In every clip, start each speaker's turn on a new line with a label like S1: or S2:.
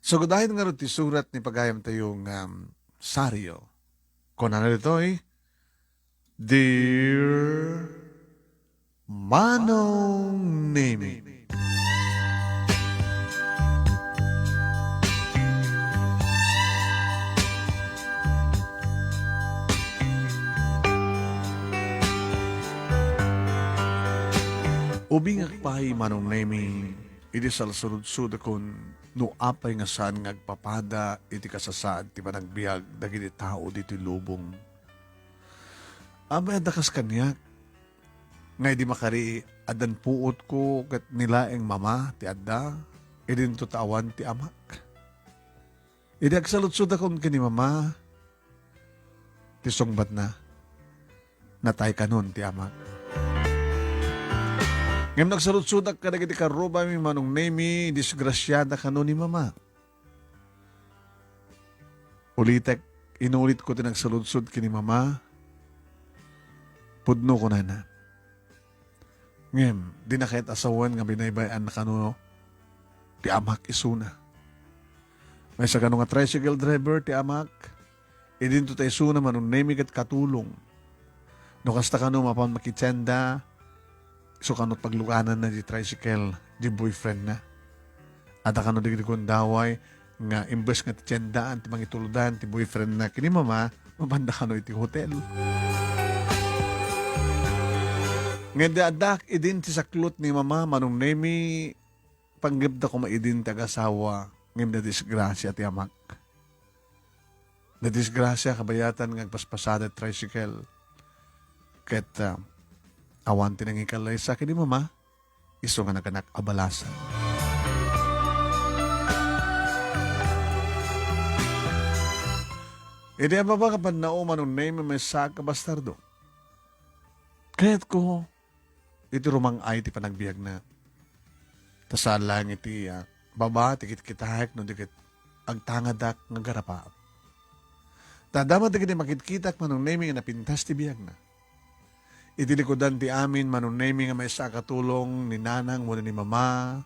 S1: So, dahil nga rin ti surat ni pagayam tayong saryo. Kung ano ito Dear Manong Nemi. Ubing akpay Manong Nemi, iti salsurud-sud akon no apay nga saan ngagpapada iti kasasad ti panagbiag dagiti tao diti lubong. Abay adakas kanyak, ngay di makari adan puot ko kat nilaeng mama ti adda, idin tutawan ti amak. Idi agsaludsud akon kini mama, ti sungbat na, natay kanon ti amak. Ngayon nagsalutsudak ka na kiti karuba mi Manong Nemi, disgrasyada ka no ni mama. Ulitek, inulit ko tinagsalutsud kini mama, pudno ko na. Ngayon, di na kahit asawan nga binaybayan na kano, ti amak isuna. May sa kano nga tricycle driver, ti amak, idin to tayo suna Manong Nemi kat katulong. No kasta kano mapan makitsenda, so kanot paglukanan na di tricycle, di boyfriend na. At kanot di kundaway, nga imbes nga ti tiyandaan, ti mangituludan, ti boyfriend na. Kini mama, mabanda kanot iti hotel. Ngayon di adak, idin ti saklot ni mama, Manong Nemi, panggibda ko maidin tagasawa, ngayon na disgrasya ti amak. Na disgrasya, kabayatan, ngagpaspasada tricycle. Ket, awan tinang ikalay sa akin ni mama, iso nga naganak abalasan. Hindi ang baba kapag nauman ng name may saka bastardo. Kaya't ko, iti rumang ay ti panagbiag na. Tasalang iti baba, tikit kitahek, no dikit agtangadak ng garapa. Tadamat dikit makitkitak manong name nga napintas ti biag na. Itilikodan ti amin Manong Nemi nga may sakatulong ni nanang muna ni mama.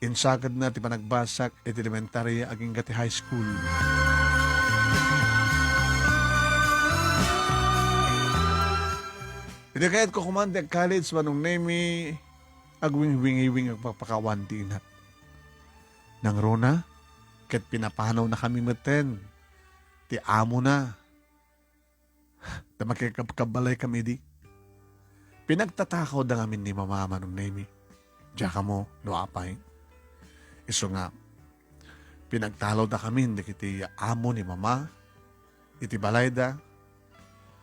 S1: Insakad na ti panagbasak iti elementary aging gati high school. Hindi kaya't ko kumante ang college Manong Nemi agwing-wingi-wing agpapakawan ti inat. Nang rona, ket pinapanaw na kami maten. Ti amo na. Na makikabalay kami di. Pinagtatakaw da ngamin ni mama Manong Nemi. Diya ka mo, no apay. Iso nga, pinagtalaw da kami, di kiti amo ni mama, iti balay da.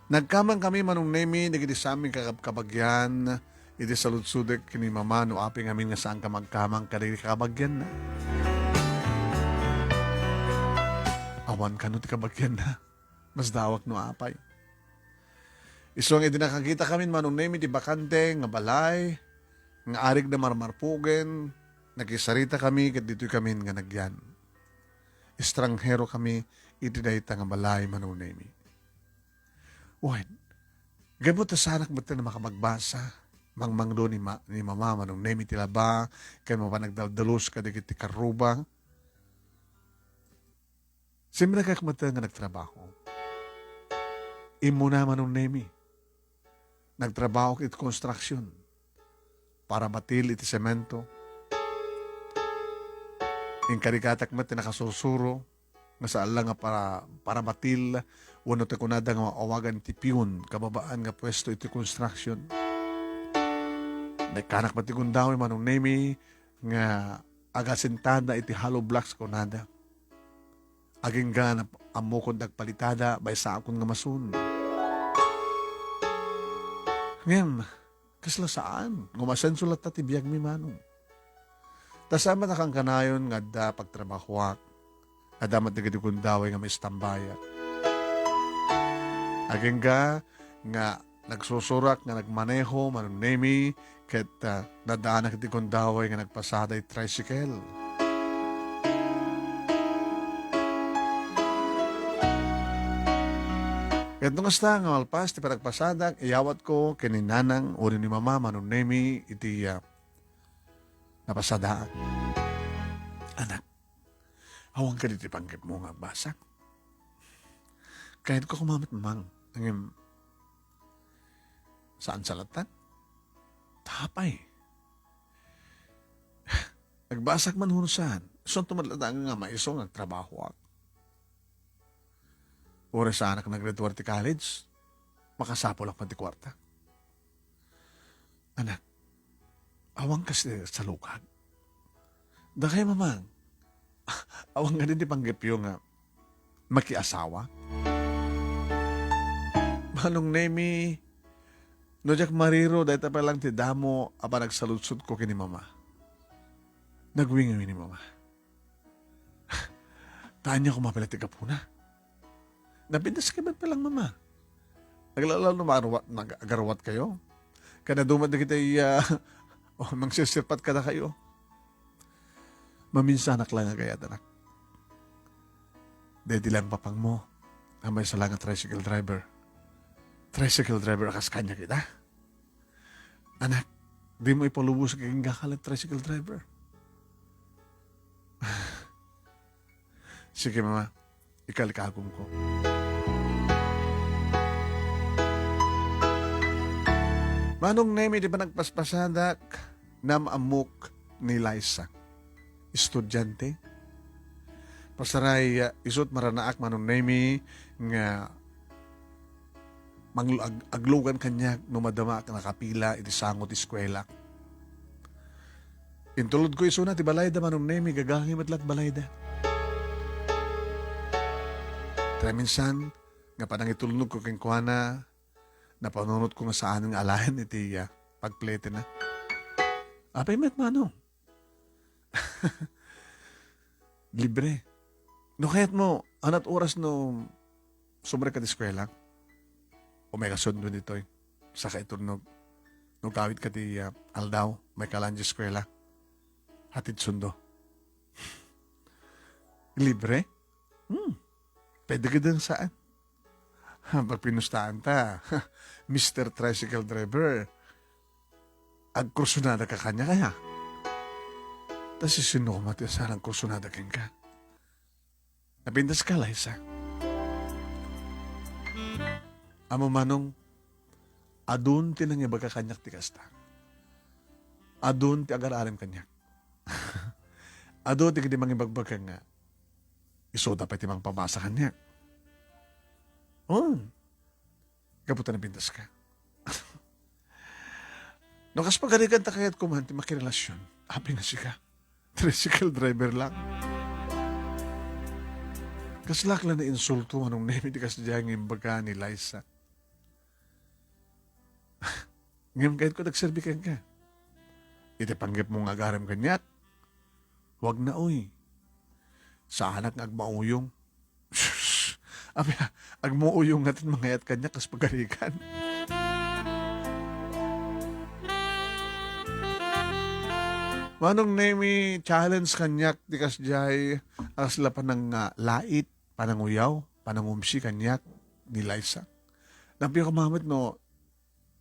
S1: Nagkamang kami Manong Nemi, di kiti sa aming kakabagyan, iti saludsudek ni mama, no apay ngamin nga saan ka magkamang kadiri kakabagyan na. Awan ka no ti kabagyan na, mas dawak no apay. Isong idinakakita kami Manong Nemi di bakante nga balay, nga arig na marmarpugen, nagisarita kami kat dito'y kami nga nagyan. Estranghero kami, itidayta nga balay Manong Nemi. Uwan, gamot na sanak ba't na makamagbasa, mangmangdo ni mama Manong Nemi tilaba, kaya mapanagdaldalos ka di karuba. Simra kakmata nga nagtrabaho. Imo na Manong Nemi. Nagtrabaho iti construction para batil iti semento. Yung karikatak mo tinakasusuro nga saan lang nga para batil wano te kunada nga maawagan iti piyon kababaan nga pwesto iti construction. Nagkanak pati kundaw Manong Nemi nga agasintada iti hollow blocks kunada. Aging ganap amukod nagpalitada bay sa akon nga masun. Ngayon, kasla saan? Ngumasenso lang ta tibiyag mi manong. Tasama na kang kanayon nga da pagtrabahuak. Adamat na gadi kundaway nga may istambaya. Aging nga nagsusurak nga nagmaneho Manong Nemi ket nadaan na gadi kundaway nga nagpasaday tricycle. Ket nung asta nga malpas ti panagpasadak, iyawat ko kininanang uri ni mama Manong Nemi iti napasadaan. Anak, Awang ka diti panggip mo nga basak. Kahit ko kumamit mamang. Ang saan salatan? Tapay. Nagbasak man hunusan. So tumadladang nga maiso nagtrabaho ako. Oras sa anak nag-graduate ti college, makasapol ako pati kwarta. Anak, awang kasi sa lukad. Dakay mamang, awang nga din di panggip yung makiasawa. Manong nemi, no jak mariro, dahil pa lang ti damo, apa nagsaludsud ko kini mama. Nagwingawi ni mama. Tanya ko mapilat ti kapuna. Napindas ka ba palang mama? Naglalalo nag-agarwat kayo? Kana dumad na kita mangsisirpat ka na kayo. Maminsanak lang nga kaya, anak. Dedi lang papang mo. Amay sa lang tricycle driver. Tricycle driver akas kanya kita. Anak, di mo ipalubos kaging gakalat tricycle driver. Sige mama, ikalikagom ko. Manong nemi di ba nagpaspasadak na maamok ni Liza? Estudyante? Pasaray isot maranaak manong nemi nga aglugan kanya no madama ka nakapila iti sangot eskwela. Intulod ko iso na ti balayda manong nemi gagahim atlat balayda. Kaya minsan nga panang itulnog ko keng kuana napanunod ko nga saan ng alahan iti pagplete na. Apay met manong. Libre. No kahit mo, anat oras no sobre ka di eskwela, o may kasundo dito sa kaitulnog. No kawit ka di aldaw, may kalan di eskwela. Hatid sundo. Libre? Pwede ka din saan? Pag pinustaan ta, Mr. Tricycle Driver, agkursunada ka kanya kaya. Tas sino ko matisarang kursunada kin ka. Napindas ka, Liza. Amo manong, adun ti nang iba ka kanyak ti kasta. Adun ti agar-arim kanyak. Adun ti kadi mangibagbag ka nga. Iso dapat ti mang pamasa kanyak. Kaputan na pintas ka. No, kas pagarigan ta kaya't kumanti makirelasyon. Happy na siya. Tricycle driver lang. Kaslak lang na insulto anong nemi di kas diyang imbaga ni Liza. Ngayon kahit ko nagserbikan ka. Itipanggip mong agaram kanyak. Huwag na oy. Sa anak ng agmauyong. Abi, agmuuyong natin mangayat kanya kas pagarikan. Manong nemi challenge kanyak di kas jay asla panang lait, pananguyaw, panangumsi kanyak ni Liza. Napi ko mamit no,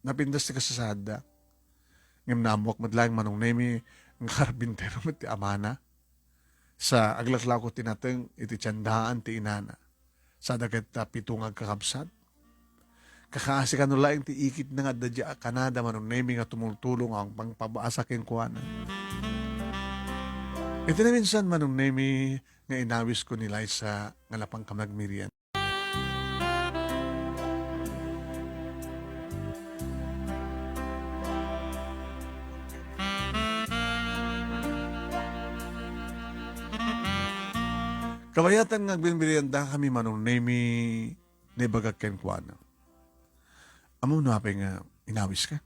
S1: napindas ti kasasada. Ngam namuak madlang manong nemi ng karbintero iti amana. Sa aglaslaw ko tinateng iti tiyandaan ti inana. Sa dagat pitong agkakabsat. Kakaasi ka nula yung tiikit na nga dadya Kanada manong nemi nga tumultulong ang pangpabaasa king kuwana. Ito na minsan manong nemi nga inawis ko ni Liza nga lapang kamagmirian. Kabayatan nga binbirianda kami manong nemi ni bagagken kuana. Amo no apay nga inawis ka.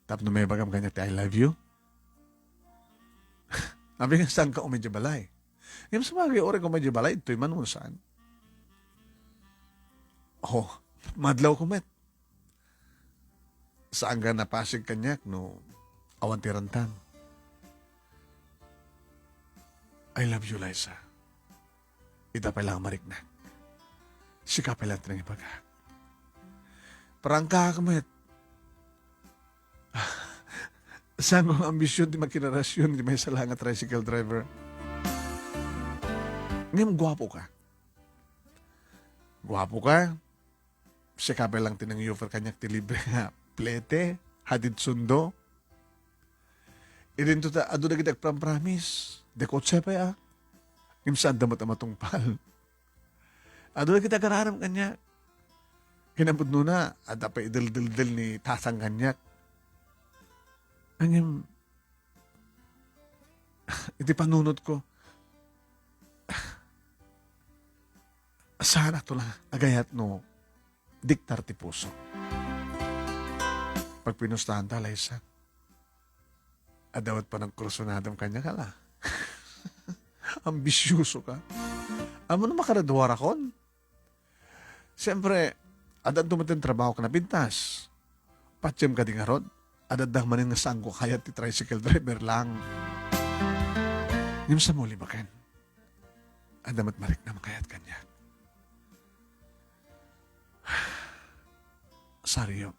S1: Tapno may bagam kanya I love you. Sabi nga saan ka umedya balay. Ngayon sa mga ore ko medya balay, ito'y man saan. Oh, madlaw ko met. Saan ka napasig kanyak no awantirantan. I love you, Liza. Ita pa lang marik na. Sika pa lang tinang ipaga. Parang kakamet. Saan kong ambisyon di makinarasyon di may salangat tricycle driver. Ngayon, gwapo ka. Gwapo ka. Si Kabel lang tinang-offer kanyak ti libre nga plete, hadid sundo. Idin to ta, ado na kita promise. Dekot siya pa ya. Ngayon saan damot ang matungpal. Ado na kita kararam kanyak. Kinabot nuna, at pa idil-dil-dil ni tasang kanyak. Ngayon, iti panunod ko, sana to lang, agayat no, diktar ti puso. Pag pinustahan ta, Liza, adawat pa ng kursunadong kanya ka la. Ambisyuso ka. Amo na makaradwara kon. Siyempre, adan tumating trabaho ka na pintas. Patsem ka di nga rod. Adadang manin nga saan ko kaya ti tricycle driver lang. Yung sa muli ba ken? Adamat marik na makayat kanya. Saryo,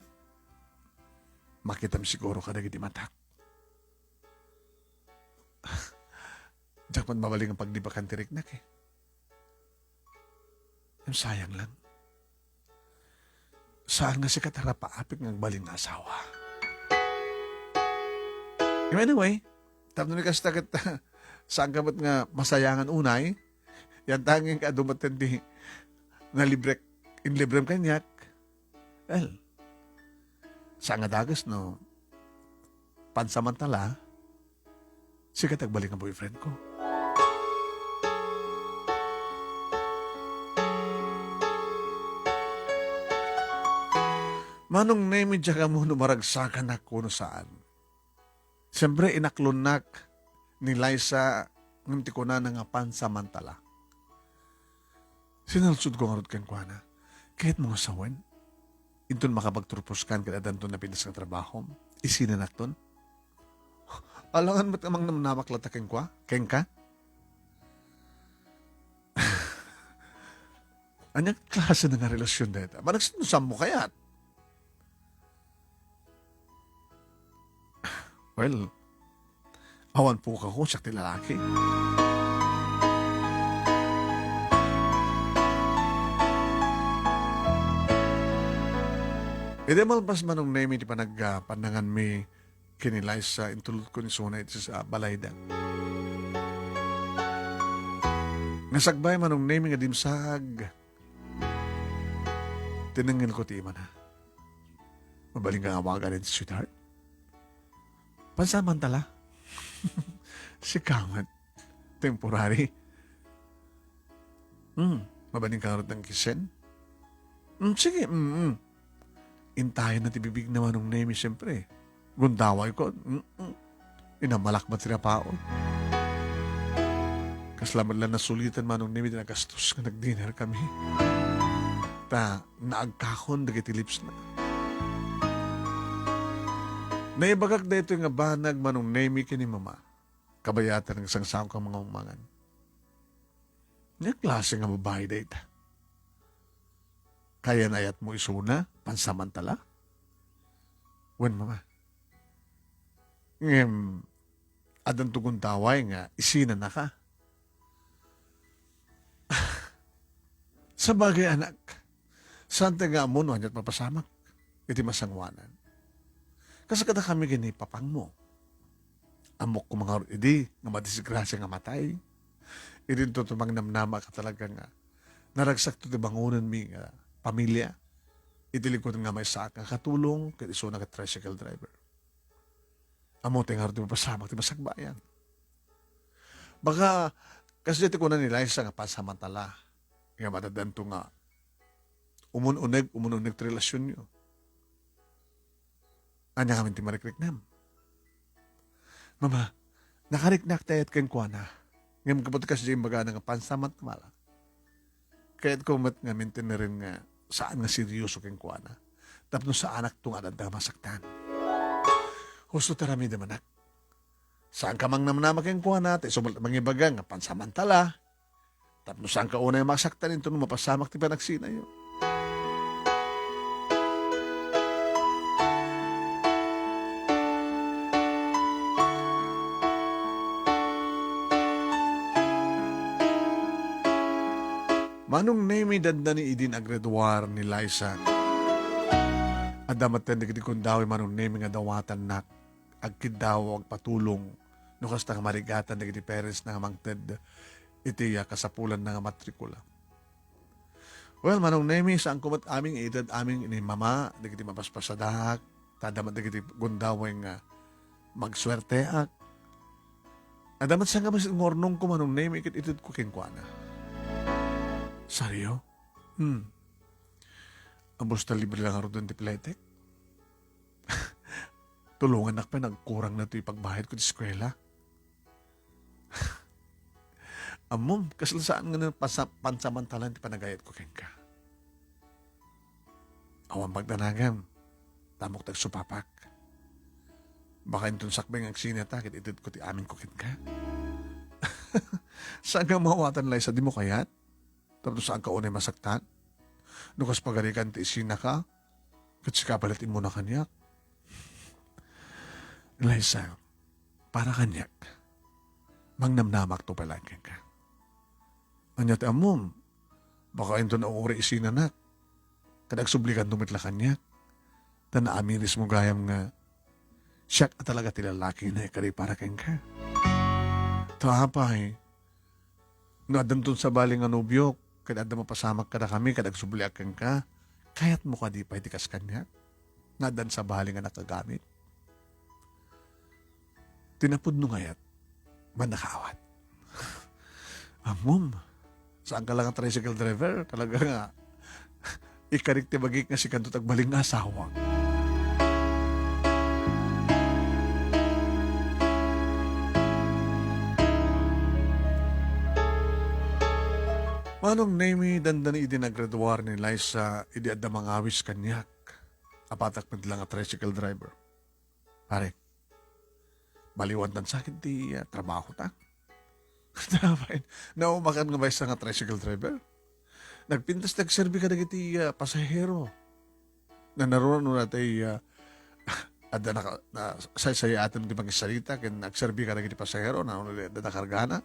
S1: makitam siguro ka na giti matak. Diyak man mabaling ang pagdibakan tirik na ke. Yung sayang lang. Saan nga si katara paapit ng baling na asawa? Anyway, tapos ni kastakit saan ka ba't nga masayangan unay? Yan tanging ka dumating di na librem kanyak. Well, saan nga dagas no? Pansamantala, sikat agbalik ang boyfriend ko. Manong nemidya ka mo numaragsakan ako no saan. Siyempre inaklunak ni Liza ngunti ko na nga pansamantala. Sinalsud ko nga rod kang kwa na. Kahit mga sawan, inton makapagturpos kan kada danton na pinas ng trabaho, isinanak ton. Alangan ba't amang namnamaklat kang kwa? Keng ka? Anyang klase na nga relasyon dito? Managsinusam mo kaya't? Well, awan po ka ko siya ti lalaki. Ede malpas manong name iti panagpandangan mi kinilay sa intulot ko ni Sunay sa balayda. Nasagbay manong name nga dimsag. Tinangin ko ti iman ha. Mabaling ka awagan iti sweetheart. Pansamantala. Si Kamat. Temporary. Mabaling ka ng kisen? Sige. Intayin na tibibig naman ng name, siyempre. Gundaway ko. Inamalakbat sila paon. Kaslaman lang nasulitan man ng name, nagastos ka nag-dinner kami. Naagkakon, dagiti lips na. Naibagak na ito yung banag manong name kini mama. Kabayatan ng isang saong kang mga umangan. Nga klase nga babae na ita. Kaya nayat mo isuna, pansamantala? Wen mama. Adan tugon taway nga, isina na ka. Sa bagay anak, saan nga mo no, anyat mapasamak? Iti masangwanan. Kasi kada kami gini papang mo. Amok ko mga idi, nga madisgrasya nga matay. Idin to tumang namnama ka talaga nga. Naragsak to bangunan mi nga pamilya. Itilikod nga may saak nga katulong, kaya iso na ka tricycle driver. Amo tingar di mapasamak, di masagbayan. Baka, kasi dito ko na nila isa nga pasamantala. Nga matadanto nga, umununeg relasyon nyo. Anya kami ti marikriknam. Mama, nakariknak tayat kang kwa na. Ngayon kapot kasi yung baga nga pansamantala. Kaya't kumat nga mintin na rin nga saan nga seryoso kang kwa na. Tapos sa anak itong adad na masaktan. Husto tarami naman anak. Saan ka mang namnama kang kwa na, tayo sumalit mangibaga nga pansamantala. Tapos saan ka una yung masaktan ito nung mapasamak ti panagsina yun. Manong nemi dandani idin agreduar ni Liza. Adamaten digdi kundawi manong nemi nga dawatan nak. Agkid daw ag patulong. Nukas nga marigatan digdi parents na mangted iti kasapulan na nga matrikula. Well, manong nemi saan kumat aming edad aming ini mama, digiti mapaspasadak, tadamat digiti gundaway nga magswerte ak. Adamat sa nga mas ngornong ko manong nemi ikit itid ko kinkwana. Saryo? Ambos ta libre lang doon ti pletek. Tulungan nak pa nagkurang na ito ipagbahid ko di eskwela. Amom, kasalasaan nga na pansamantalan ti panagayat ko kenka. Awan pagdanagan, tamok tagsupapak. Baka intun sakbeng ang sinatakit, itid ko ti amin ko kenka. Saan ka mawatan lay sa di mo kayat? Tapos saan ka unay masaktan? Nukas pagarikan ti isina ka, kasi kapalatin mo na kanyak. Liza, para kanyak, mangnamnamak to palagi ka. Anya ti amom, baka ito na uri isinanak. Kadagsublikan tumitla kanyak. Tan naamiris mo gayam nga, siyak at talaga tilalaki na ikari para keng ka. Tahapay, no adamton sa baling anubyok, kada adam mapasamak ka na kami, kadagsubliak keng ka, kayat mo ka di pa itikas kanyak. Nadan sa baling nga nakagamit. Tinapod no ngayat, manakaawat. Amom, saan ka lang ang tricycle driver? Talaga nga, ikarik tibagik nga si kanto tagbaling nga asawa. Manong nemi dandani idi nagraduar ni Liza idi adda mga awis kanyak. Apatak lang nga tricycle driver. Pare, baliwan tan sakit di trabaho ta. Naumakan nga ba isa nga tricycle driver? Nagpintas nagserbi ka na iti pasahero. Na naroon na tayo ada na say-saya atin di magisalita ken nagserbi ka na iti pasahero na nakargana.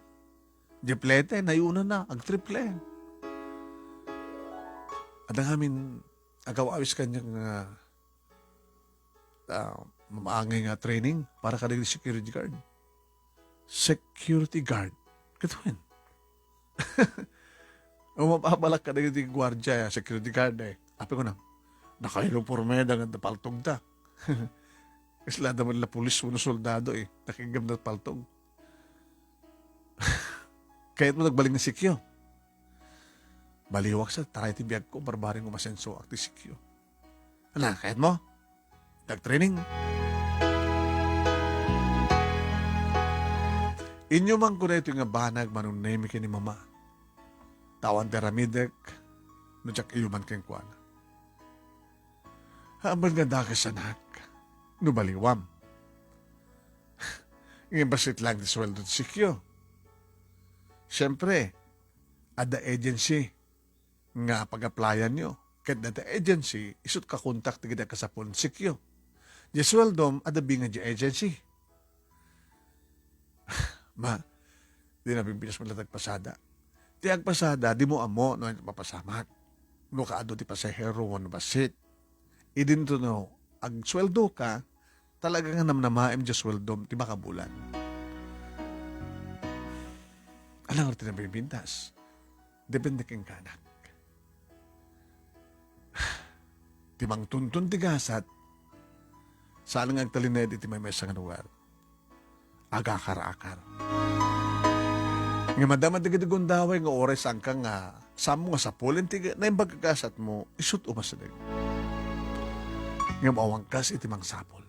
S1: Diplete, nayuna na, ag-triple. Ada ngamin agaw-awis kanyang mamaangay nga training para ka security guard. Security guard. Katuin. O mapabalak ka na yung gwardya, security guard eh. Api ko na, nakahiluporme nga napaltog ta. Kasi lada mo nila pulis mo soldado eh. Nakigam na paltog. Kaya't mo nagbaling na sikyo. Baliwak sa taray tibiyag ko, barbaring umasenso ak ti sikyo. Ano, kaya't mo? Nag-training. Inyo man ko na ito nga banag manunemi ni mama. Tawan teramidek, no tsak iyo man keng kuwan. Habang ganda ka sanak, no baliwam. Ngayon basit lang di sweldo ti sikyo. Siyempre, ada agency nga pag-applyan nyo. Kahit na agency, isut ka kontak ti kita kasapon sikyo. Di sweldom, ada binga di agency. Ma, di na pimpinas mo latag pasada. Ti agpasada, di mo amo, no, mapasamak. No, kaado ti pasahero, no, basit. Idin to, no, ag sweldo ka, talaga nga namnamaim di sweldom, ti makabulan. Alang orti na pipintas. Depende keng kanak. Timang tuntun tigasat, saan nga agtalined iti may mesang lugar. Agakar-akar. Nga madama digundaway nga oras ang kang samo nga sapulin tiga na yung bagkagasat mo, isut umasalig. Nga mawangkas iti mang sapol.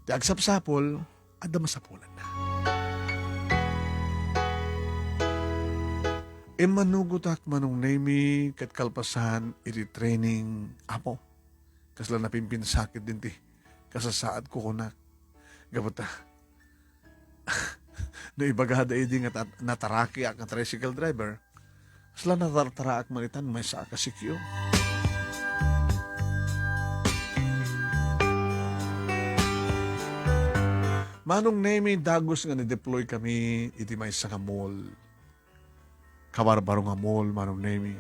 S1: Ti agsap-sapol, ada masapulan na. Manugutak manong nemi kat kalpasan iti training apo. Kasla napimpin sakit din ti kasasaad ko kunak. Gabata. No ibagada idi nga nataraki ak nga tricycle driver. Kasla natartaraak manitan may sa akasikyo. Manong nemi dagos nga ni-deploy kami iti may sa mall. kabarbaro nga mall manong nemi.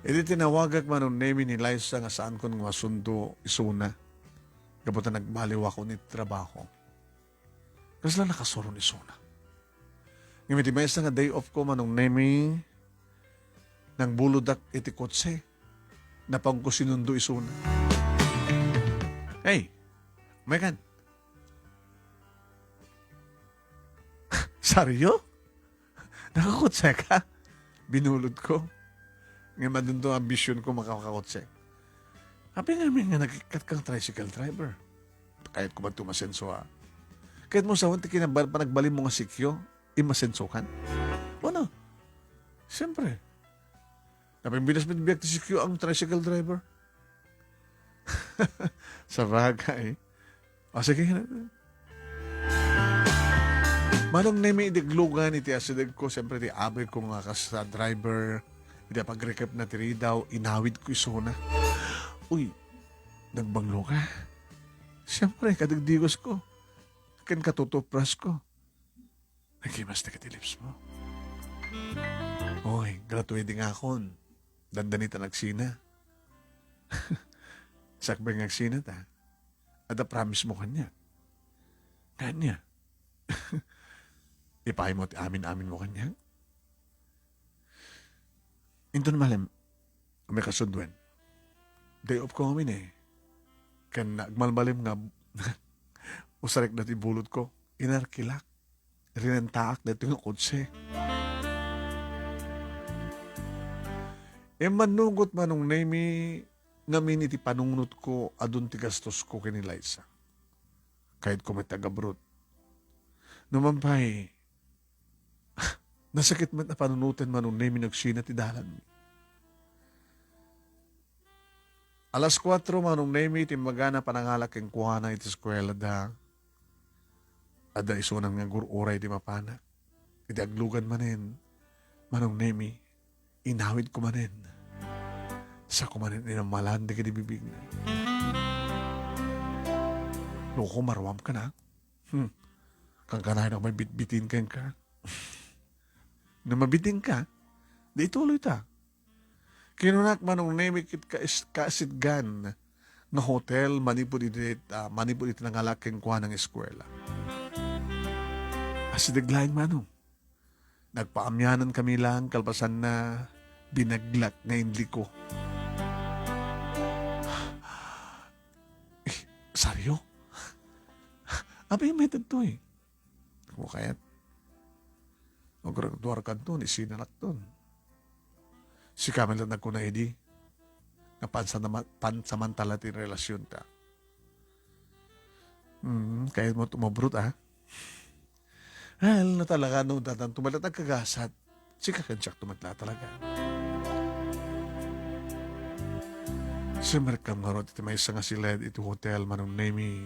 S1: Iti tinawagak manong nemi ni Liza nga saan ko nga masundo isuna. Kabuta nagbaliw ako ni trabaho. Kasi lang nakasuro ni isuna. Ngamiti may isa nga day off ko manong nemi nang buludak iti kotse. Napang ko sinundo isuna. Hey, Megan. Saryo? Nakakotse ka? Binulod ko. Ngayon madun to ambisyon ko makakakotse. Habi nga nagkikat kang tricycle driver. Kahit ko ba tumasenso ha. Kahit mo sa wanti panagbalin mo nga sikyo, imasenso kan? O no? Siyempre. Napimbilas mo biyak ti sikyo ang tricycle driver. Sa bagay. O sige. Manong nemi idiglugan iti asidag ko, siyempre ti abay ko nga sa driver. Hindi pag-recap na tiri daw, inawid ko isuna. Uy, nagbanglo ka. Siyempre, kadagdigos ko. Ken katutupras ko. Nagimas na katilips mo. Uy, graduating akon. Dandanita nagsina. Sakbay nagsina ta. Ada promise mo kanya. Kanya. Ipahay mo amin-amin mo kanya. Ito na malam, may kasundwan. Day off ko amin eh. Kan nagmalmalim nga, usarik na tibulot ko, inarkilak, rinantaak na ito yung kutse. E manungot manong nemi, namin iti panungnot ko, adun ti gastos ko kinilaysa. Kahit ko may taga-brot. Numampay, nasakit man na panunutan manong nemi nagsina ti dalan. Alas 4 manong nemi timagana panangalak ang kuhana iti eskwela da. Ada isunang nga gururay di mapana. Iti aglugan manen. Manong nemi, inawid ko manen. Sa kumanen inamalan di ka di bibig na. Loko marwam ka na. Kang kanahin ako may bitbitin ka. Na mabiting ka, di tuloy ta. Kinunak manong nemikit kasidgan nga hotel, manipod iti nangalaking kuha ng eskwela. Asidaglaing manong. Nagpaamyanan kami lang, kalpasan na binaglak nga inli ko. Saryo? Abi may tagto eh. Kung kaya't magkakatuwar ka doon, isinanak doon. Si Camila nagkuna edi, na pansamantala ti relasyon ta. Kaya mo tumabrot Hal na talaga no, datang tumalatag kagasat, si kakantsak tumatla talaga. Si Merkam nga ito may isa nga sila ito hotel manong nemi,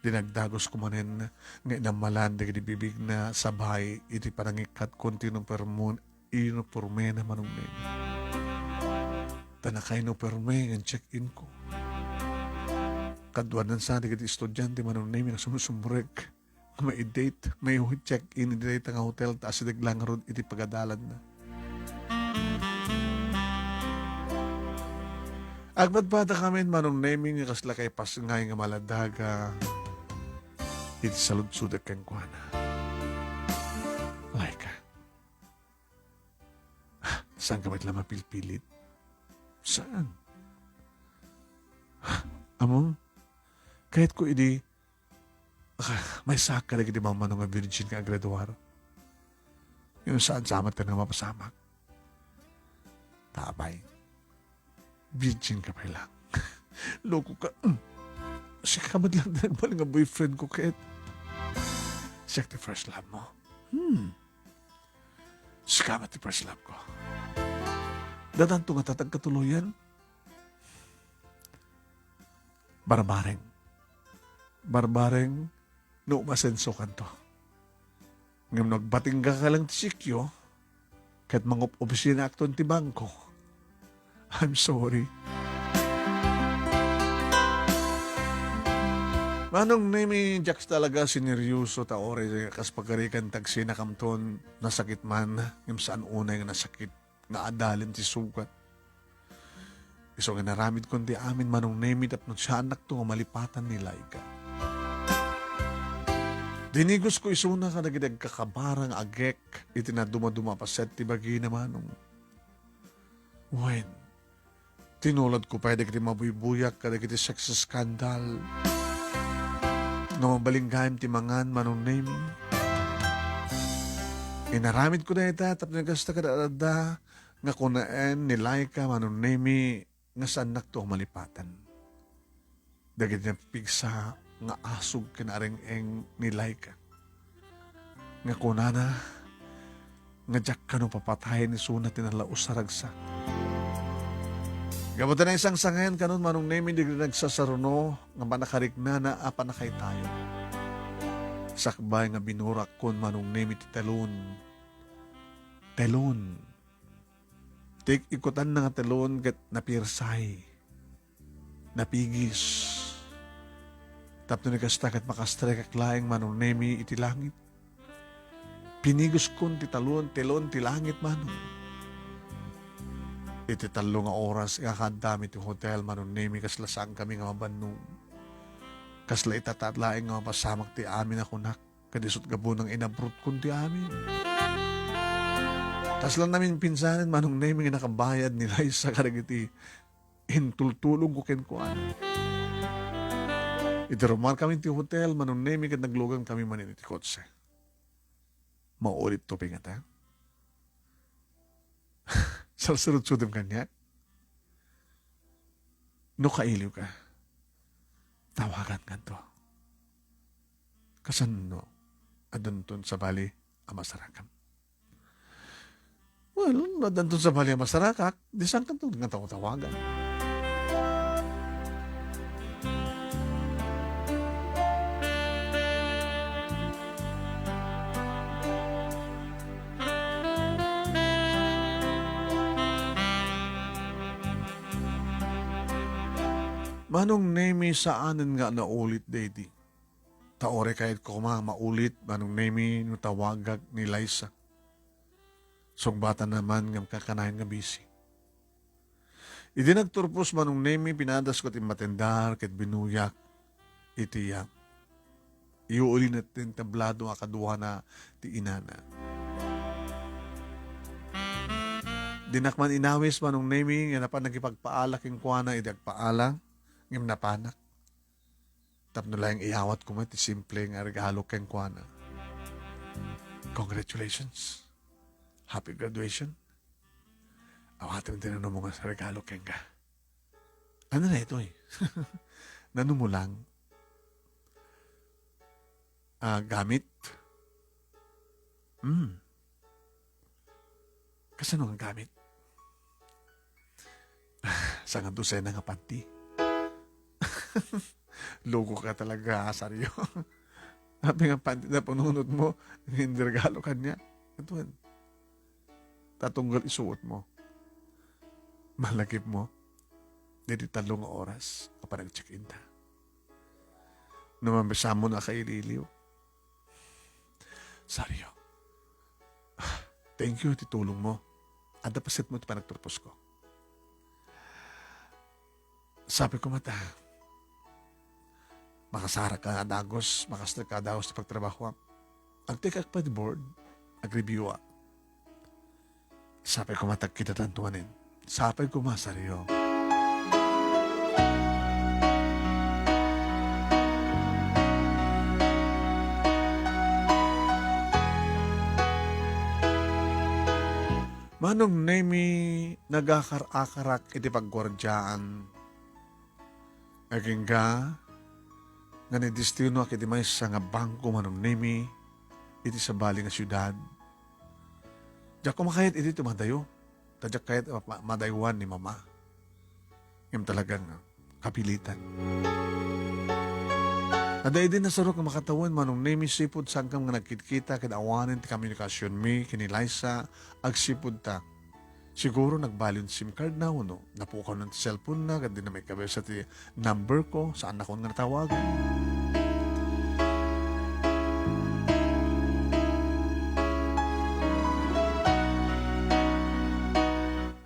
S1: dinagdagos ko manin nga inamalan di bibig na sabay iti parangikat kontinong permon inuporme na manong nemi. Tanakay no perme ang check-in ko. Kadwanan sa di kiti estudyante manong nemi na sumusumurek. May date, may check-in date nga hotel taas lang ron iti pagadalan na. Agbadbada kami manong naming nga kasla kay pasngay nga maladaga iti salud-sudak kang kuhana. Laika. Saan ka ba't lang mapilpilit? Saan? Among, kahit ko idi may saka na gini mga nga virgin ka graduar. Yung saan samat ka na mapasamak. Tabay. Virgin ka pa lang. Loko ka. Siya ka lang nagbalik nga boyfriend ko kahit. Siya the first love mo. Siya ka the first love ko. Dadanto nga tatag katuluyan. Barbareng no masenso kanto. Ngam nagbating ka lang ti sikyo, kahit mga opisina akton ti bangko. I'm sorry. Manong name Jax talaga sineryoso ta ore kas pagkarikan tagsi na kamton nasakit man yung saan unay nga nasakit nga adalin ti sugat. Iso nga naramid kundi amin manong name tapno siya anak to nga malipatan ni Laika. Dinigos ko isuna ka nagidag kakabarang agek iti na dumaduma pa set ti bagi na manong. When tinulad ko pwede kiti mabuybuyak kada kiti sex scandal. No mabalinggayam ti mangan manong name. Inaramid ko na ita tap nagasta kada nga kunaen ni Laika manong name nga saan nakto malipatan. Dagit na pigsa nga asog kinareng-eng ni Laika. Nga kunana, nga jak ka no papatayin ni Suna tinalaos sa ragsak. Gabutan na isang sangayan kanon manong name hindi nagsasaruno nga manakarik na apanakay tayo. Sakbay nga binurak kon manong name iti talon. Telon. Tik ikutan na nga telon kat napirsay. Napigis. Tapno ni kastakat makastrek aklaing manong nemi iti langit. Pinigos kon ti talon, telon ti langit manong. Iti talo nga oras, ikakadami ti hotel manong nemi kaslasang kami nga mabanong. Kasla itatatlaing nga mapasamak ti amin ako nak. Kadisot gabo ng inabrut kon ti amin. Tas lang namin pinsanin manong nemi nga nakabayad nila sa karagiti intultulong ko kenkuan. Itiruman kami ti hotel, manong nemi kat naglugang kami manin iti kotse. Maulit to pingata. Sarsurut-sudim kanya. No kailiw ka, tawagan ka to. Kasan no, adunton sa bali amasarakam. Well, adunton sa bali amasarakak, di saan ka to nga tawagan. Manong nemi saanin nga naulit dedi. Taore kahit ko maulit, manong nemi no tawagag ni Liza. Sugbata naman ng kakanahin nga bisi. Idi nagturpos manong nemi pinadas ko ti matendar ket binuyak itiyak. Iuuli natin tablado nga kaduha na ti inana. Dinakman inawis manong nemi nga napan nagipagpaala king kuana idi agpaala. Ngim napanak. Tapno lang iawat ko ti simple nga regalo ken kuana. Congratulations. Happy graduation. Awatin din mo nga sa regalo ken ka. Ano na ito eh? Nano mo lang. Gamit. Kasano nga gamit? Sa nga dosena nga panty. Logo ka talaga, saryo. Sabi nga panty na panunod mo, hindi regalo kanya. Ito, tatunggal isuot mo. Malagip mo. Dito 3 oras kapag nag-check-in ta. Namambisa mo na kaililiw. Saryo. Thank you, titulong mo. Ada pasit mo ito pa nagturpos ko. Sabi ko mata, makasara ka dagos, makasara ka dagos sa pagtrabaho. Agtikak pa di board, agribyo. Sabi ko matag kita tantuanin. Sabi ko masaryo. Manong nemi nagakar-akarak iti paggwardyaan. Aging nga ni destino akiti may sa nga bangko manong nemi iti sa bali nga syudad. Diyak kumakayat iti tumadayo. Tadyak kayat madaywan ni mama. Yung talagang kapilitan. Aday din nasarok nga makatawan manong nemi sipod sangkam nga nagkitkita kinawanin ti komunikasyon mi kini Liza agsipod ta. Siguro nagbalon SIM card na uno. Napukaw ng cellphone na, kasi na may kabel sa number ko, saan ako nga natawagan.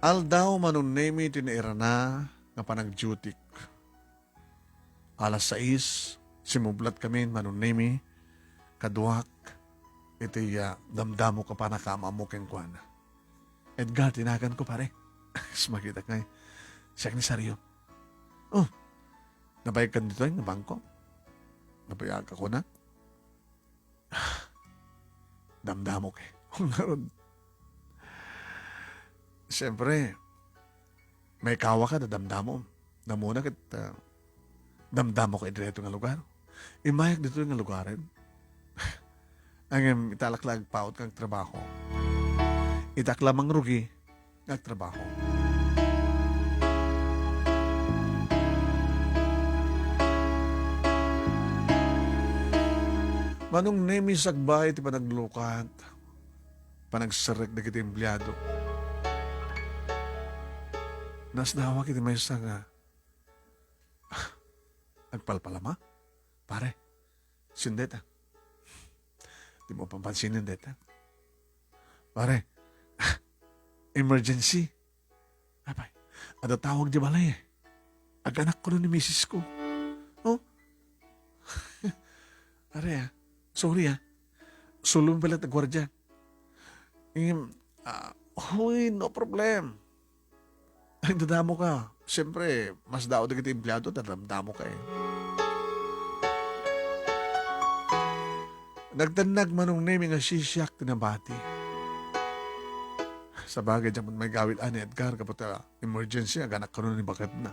S1: Aldaw manunemi tinairana nga panagjutik. Alas 6, simublat kami manunemi, kaduak, iti damdamo ka pa nakama mo keng kwan. Edgar, tinagan ko pare. Sumakita ka siya ni Sario. Oh, nabayag ka dito yung bangko. Nabayag ako na. Damdamo ka. Kung naroon. Siyempre, may kawa ka na damdamo. Namuna kat damdamo ka dito nga lugar. Imayag dito nga lugarin. Ang italaklag paot kang trabaho. Itaklamang rugi ng trabaho. Manong nemi sagbay ti panaglukat, panagsarik na kita empleyado. Nasdawa kita may isa nga, agpalpalama? Pare, sindeta. Di mo pampansinin deta. Pare, emergency. Apay, ada tawag di balay eh. Ag-anak ko na ni misis ko. Oh? Pare sorry sulong pala ta gwardya. Huy, no problem. Ay, dadamo ka. Siyempre, mas daw na kita empleyado, dadamo ka eh. Nagtanag manong name nga sisyak tinabati. Sa bagay, dyan may gawin ani Edgar, kapag emergency, aganak ka nun ni bakit na.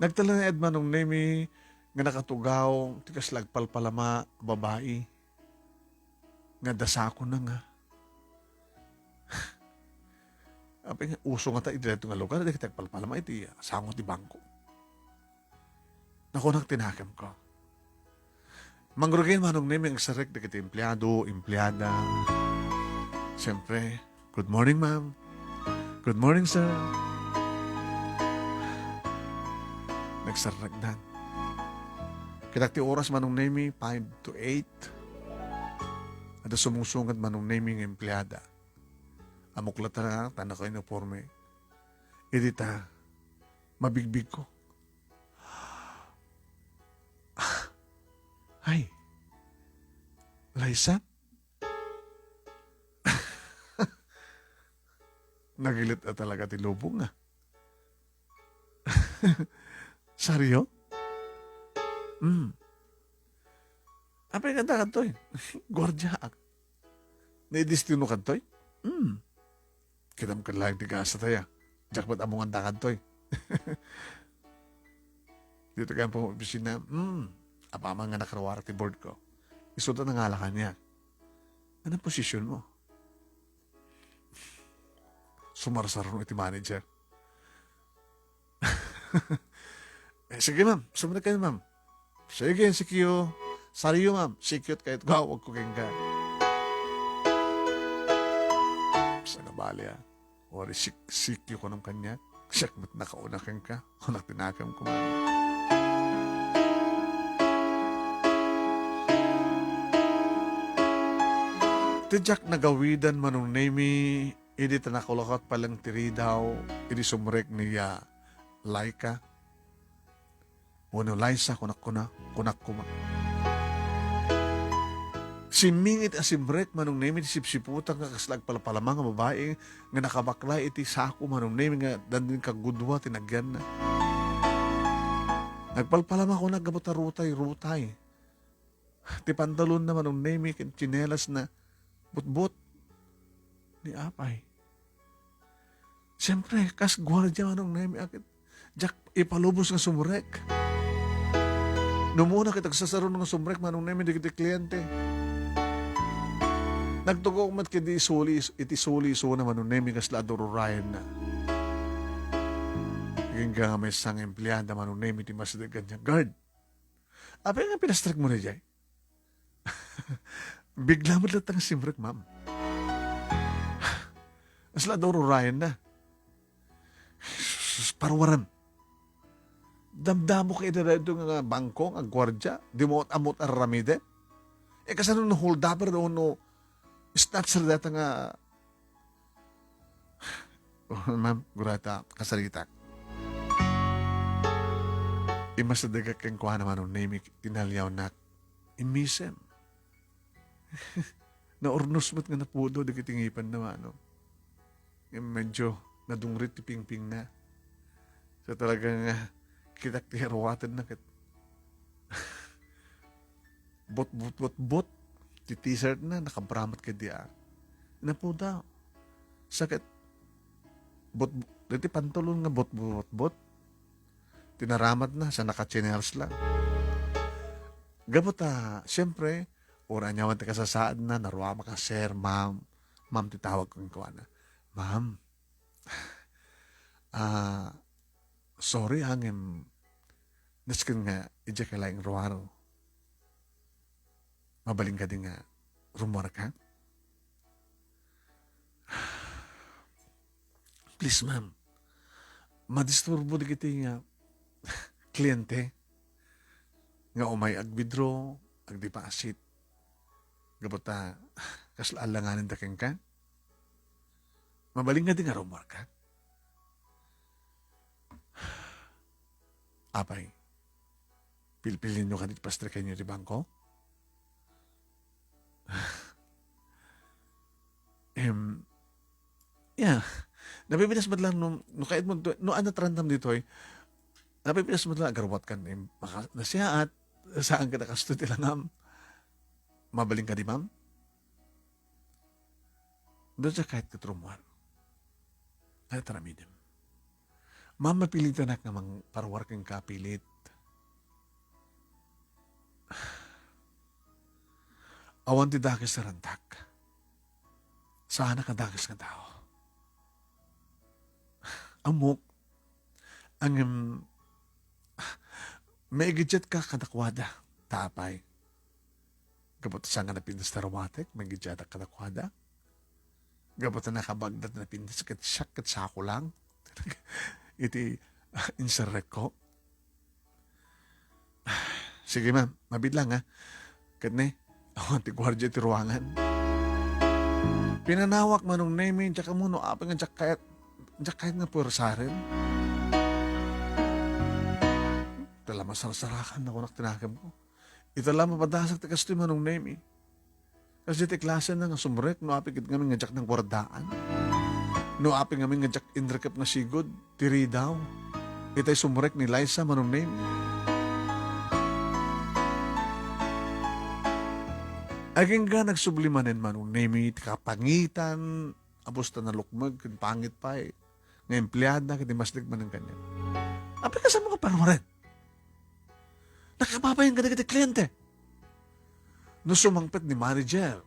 S1: Nagtala na Edman nung name nga nakatugaw, tikas lagpalpalama, babae. Nga dasako na nga. Apay nga, uso nga tayo dito nga lugar, dahil tagpalpalama, iti sangot di bangko. Nakunak tinakam ko. Mangrugin manong name ang sarek na kita empleyado, empleyada. Siyempre, good morning ma'am. Good morning sir. Nagsaragdan. Kitakti oras manong name 5 to 8. At sumusungad manong name ng empleyada. Amuklat na tanda ko uniforme. Edita, mabigbig ko. Ay, Liza? Nagilit na talaga ti lubong nga. Saryo? Apay ganda ka to'y. Gwardya. Naidistino ka to'y. Kitam ka lang ti gasa tayo. Jakpat amungan ta ka to'y. Dito ka po opisina. Apama nga nakarawara ti board ko. Isuta na nga ka niya. Anong posisyon mo? Sumarsaro iti manager. Sige ma'am, sumunod kayo ma'am. Sige, sikyo. Sariyo ma'am, sikyot kayo. Huwag ko kayong ka. Sa nabali Ori sikyo ko ng kanya. Siyak ba't nakauna kang ka? Kung tinakam ko ma'am. Tijak nagawidan manong name idi tanakulakot palang tiri daw idi sumrek niya Laika. Wano Liza kunak kuna simingit asimrek manong name iti sipsiputang kakaslag palapalamang nga babae nga nakabaklay iti sako manong name nga dandin kagudwa tinagyan na. Nagpalpalama ko nagabot rutay. Ti pantalon na manong name chinelas na but ni apay. Siyempre, kas gwardya manong neme akit. Jak ipalubos nga sumrek. Numuna kita sasaro ng sumrek manong neme di kita kliyente. Nagtugo mat kiti iti suli so na manong neme kas ladururayan na. Hingga nga may sang empleyada manong neme ti masadagan niya. Guard, apay nga pinastrek mo na dyan? Bigla mo latang simrek, ma'am. Asla daw Ryan na. Parwaran. Damdamo kayo na ito nga bangko, ang gwardya. Di mo amot aramide. Kasi hold upper daw no snatcher data nga Ma'am, gurata, kasarita. Imasadaga kang kuha naman ng name, tinalyaw na imisem. Naurnos mo't nga napudo, di kitingipan naman, no? Medyo nadungrit ti ping-ping na. So talagang kitak ti herwatan na kit. Bot. Ti t-shirt na, nakabramat ka di Napuda. Sakit. Diti pantulon nga bot. Tinaramat na, sa naka-chinels lang. Gabot siyempre, ora niya wan ti kasasaad na, naruwa maka sir, ma'am. Ma'am, titawag ko ko na. Ma'am, sorry hangin, naskin nga, ija ka lang ruwaro. Mabaling ka din nga, rumor ka? Please, ma'am, madisturbo di kita nga, kliyente, nga umay agbidro, agdeposit, gabota, kaslalanganin da ka? Mabaling ka din nga rumor ka? Apay, pilpilin nyo ka dito pastre kayo di bangko? Yeah. Napipinas mo lang no kahit mo no ano trandam dito napipinas mo lang garwat kan nasiyaat saan ka nakastuti lang mabaling ka di ma'am? Doon sa kahit katrumuan. Ay taramidim. Ma'am, mapilitan na namang parwar kang kapilit. Awan ti dakis sa rantak. Sana ka dakis nga tao. Amok, ang may gidjet ka kadakwada, tapay. Gabot sa nga napindas na romatic, may gidjet ka kadakwada. Gabot na nakabagdat na napindas, kat sako lang. Iti insarek ko. Sige ma'am, mabid lang ha. Katne, awan ti gwardya ti ruangan. Pinanawak manong name, tsaka mo no apang nga kahit nga puwersaren. Itala masarsarakan ako naktinakam ko. Itala mapadasak ti kastoy manong name. Kasi ti klase na nga sumrek, no apikit nga nga ng wardaan. No aping nga nga inrekap na sigod, tiri daw. Itay sumrek ni Liza manong name. Aging nga nagsublimanin manong name, kapangitan, abusta na lukmag, pangit pa nga empleyada, kati mas ligman ng kanya. Apay ka sa mga panumarin. Nakababayan ka na kati kliyente. No sumangpet ni manager,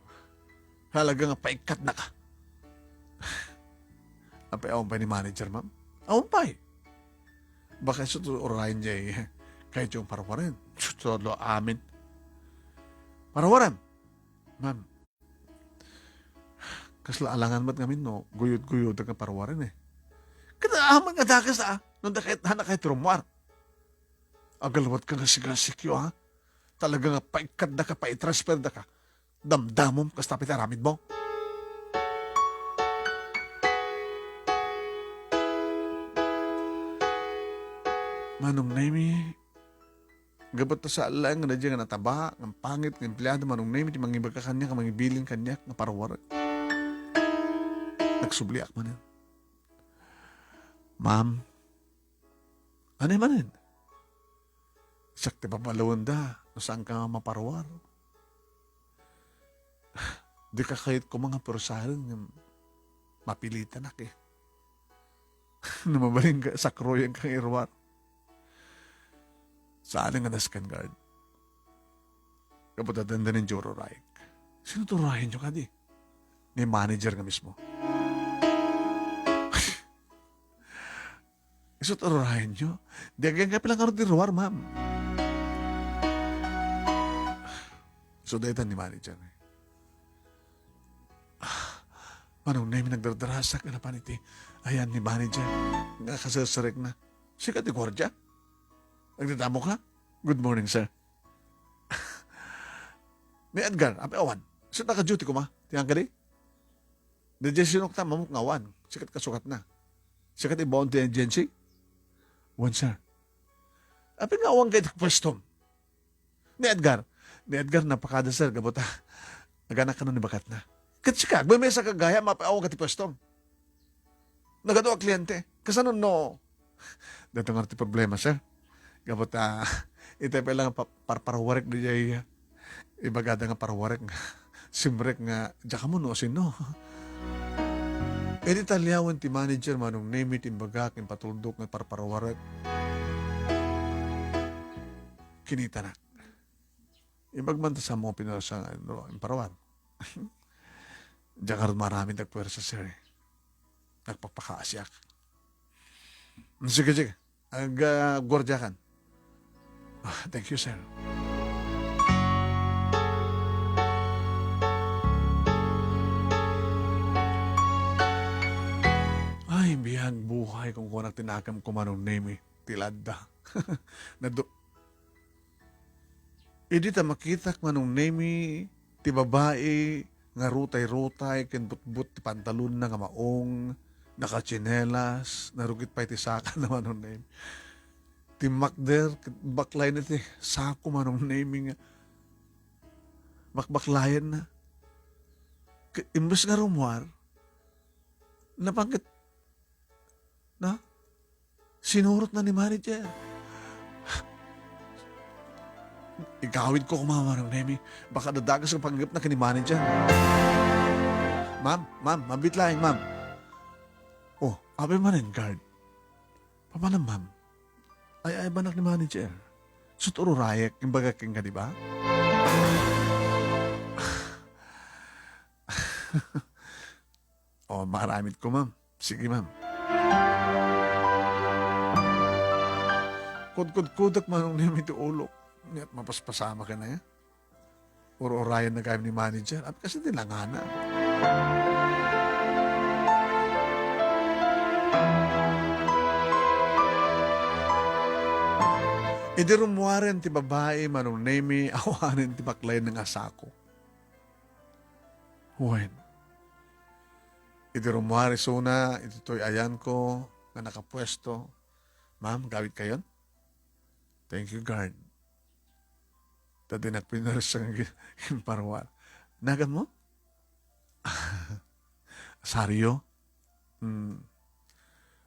S1: halaga nga paikat na ka. Apay awan pa ni manager, ma'am? Awan pa Baka sa orahin niya kahit yung parawaran. Sutolo amin. Parawaran. Ma'am, kaslaalangan ba't ngamin, no? Guyod-guyod ang parawaran Kada nga dakas nung kahit hana kahit rumwar. Agalwat ka nga sigasikyo, ha? Talaga nga paikat na ka, paitransfer na ka. Damdamom, kastapit aramid mo. Manong naimi, gabat sa alang nga nga nataba, ng pangit, ng empleyado, manong naimi, mangibag ka kanya, mangibilin kanya, nga parawaran. Nagsubliak man yan. Ma'am, ano manin? Sakti pa palawon da, saan ka maparwar? Di ka kahit ko mga perusahan, mapilitan na Namabaling ka, sakroyan kang irwar. Saan nga naskan guard? Kapag tatanda ng Joro Raik. Sino turahin nyo ka di? Ni manager nga mismo. Iso turahin nyo? Di agad nga pilang karot ni Ruar, ma'am. So, dahil ni manager. Manong na yung nagdardarasak na paniti. Ayan ni manager. Nga kasasarek na. Si Kategordia? Nagdadamo ka? Good morning, sir. Ni Edgar, api awan. Saan naka-duty ko ma? Tiyang ka di? Diyan sinok ta, mamuk nga awan. Sikat kasukat na. Sikat ibaon ti agency? Wan, sir. Api nga awang kayo pwestom. Ni Edgar. Ni Edgar, napakada, sir. Gabota. Naganak ka nun ni Bakat na. Katsika, agmamesa ka gaya, mapaawa ka ti pwestom. Nagado ang kliyente. Kasanon no. Dato nga ti problema, sir. Gabota, ito pa lang parwarek di jay. Ibagada nga parwarek nga. Simrek nga, dyan ka mo no, sino? Edi talyawan ti manager manong name it imbaga kin patuldok nga parwarek. Kinita na. Ibagmanta sa mga pinasa parawan. Diyan ka rin maraming nagpwersa, sir. Nagpapakaasyak. Sige, sige. Gwardya kan. Thank you, sir. Ay, biyag buhay kung kunak tinakam ko manong name tilada. Idi ta makita manong name ti babae nga rutay-rutay ken but-but ti pantalon na nga maong nakachinelas narugit pa iti saka na manong name. Ti makder baklay na ti sako manong name nga makbaklayan na. Imbes nga rumwar napangkit na sinurot na ni manager. Igawid ko kumama ng Nemi. Baka dadagas ang panggap na kinimanin dyan. Ma'am, mabit lang, ma'am. Oh, abe manin, guard. Paano, ma'am? Ay banak ni manager. Suturo rayek, yung baga king ka, di ba? Oh, maramit ko, ma'am. Sige, ma'am. Kudkod-kudak manong Nemi ti ulok. Nga't mapaspasama ka na yan. Uro-orayan na kayo ni manager. At kasi dinanganan. Idi rumuwarin ti babae manong nemi awanin ti baklay ng asako. When? Idi rumuwari suna, ito'y ayan ko na nakapwesto. Ma'am, gawit kayon? Thank you, guard. Tadi nagpinaras ang parwar. Nagan mo? Saryo?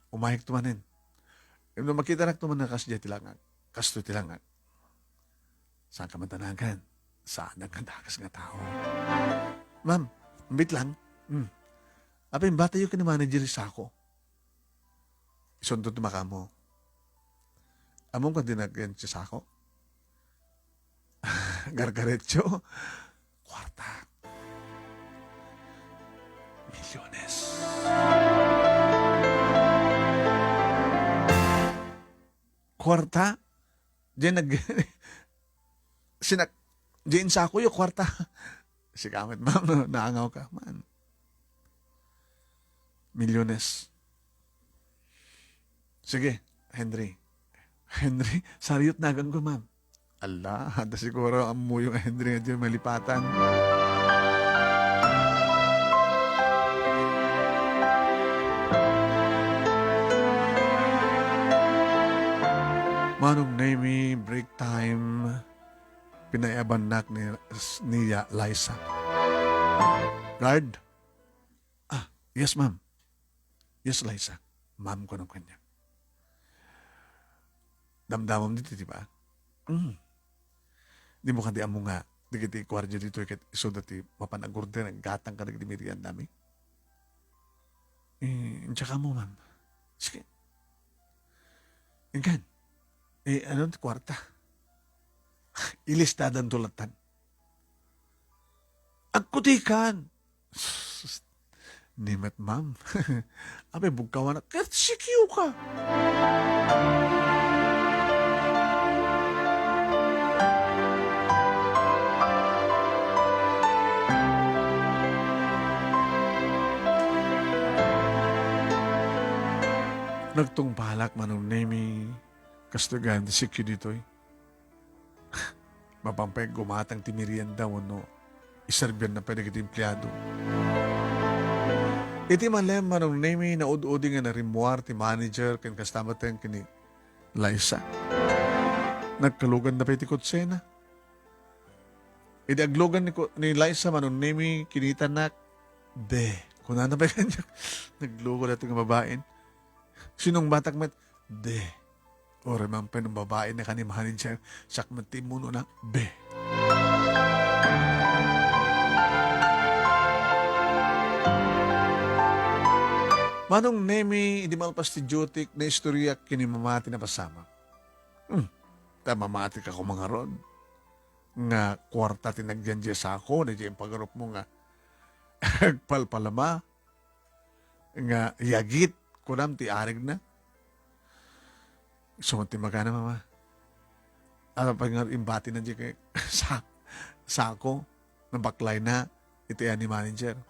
S1: Umahik tumanin. Yung makita na tumanin kasya tilangag. Kasto tilangag. Saan ka matanagan? Saan nagkandakas nga tao? Ma'am, mbit lang. Apa yung bata yung kinamanager sa ako? Isundo tumaka mo. Among ka dinagyan sa ako? Gargaretso, kwarta, milyones. Kwarta? Diyan diyan sa ako yung kwarta. Si kamit, ma'am, naangaw ka, man. Milyones. Sige, Henry, sariyot nagang ko, ma'am. Allah, handa siguro ang mo yung Henry nga dyan malipatan. Manong name break time, pinayabanak ni Liza. Guard? Yes, ma'am. Yes, Liza. Ma'am ko ng kanya. Damdamam dito, di ba? Di mo kandi amo nga, di kiti kwardiyo dito, iso dati mapanagurde, naggatang ka nagdimirian namin. Tsaka mo, ma'am. Sige. Ingkan. Ano ti kwarta? Ilistadan tulatan. Agkutikan. Nimet, ma'am. Abe, bugkawan na. Kahit sikyo ka. Nagtungpalak manong nemi kastugan di sikyo dito'y. Mapampay gumatang timirian daw no. Iserbian na pwede kita empleyado. Iti malem manong nemi na ud-udi nga na rimuar ti manager ken kastamatan kini Liza. Nagkalugan na pa iti kutsena. Iti aglogan ni Liza manong nemi kinita nak. De, kung na ba kanya, naglugo na ito nga babaen. Sinong batak met? De. O remang pa ng babae na kani manager, sakman ti muno na, be. Manong nemi, hindi malpas ti Jotik na istorya kinimamati na pasama. Tamamati ka ko mga ron. Nga kwarta tinagyan sa ako, na dyan pagarup mo nga, agpalpalama, nga yagit, kunam ti arig na. Sumunti magana mama. Ano pa nga imbati na dyan kay sa ako, na baklay na, iti ni manager.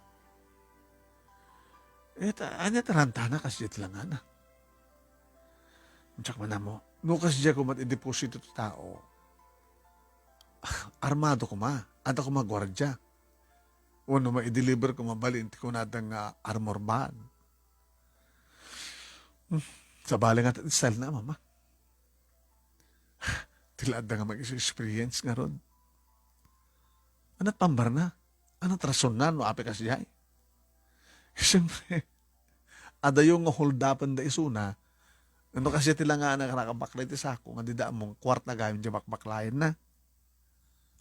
S1: Anya tarantana kasi iti lang na. Tsak man mo, nukas dyan ko mat-deposito ti tao. Armado ko ma, at ako magwardya. Uno ma-deliver ko mabalin ti ko natang armor ban. Sa bali nga style na mama. Tilad na nga mag-experience nga ron. Anat pambar na? Anat rason na no api kasi ay? Siyempre, adayo nga hold-upan da isuna, ano kasi tila nga nakakabaklay ti sako, nga di da mong kwart na gawin dyan bakbaklayan na.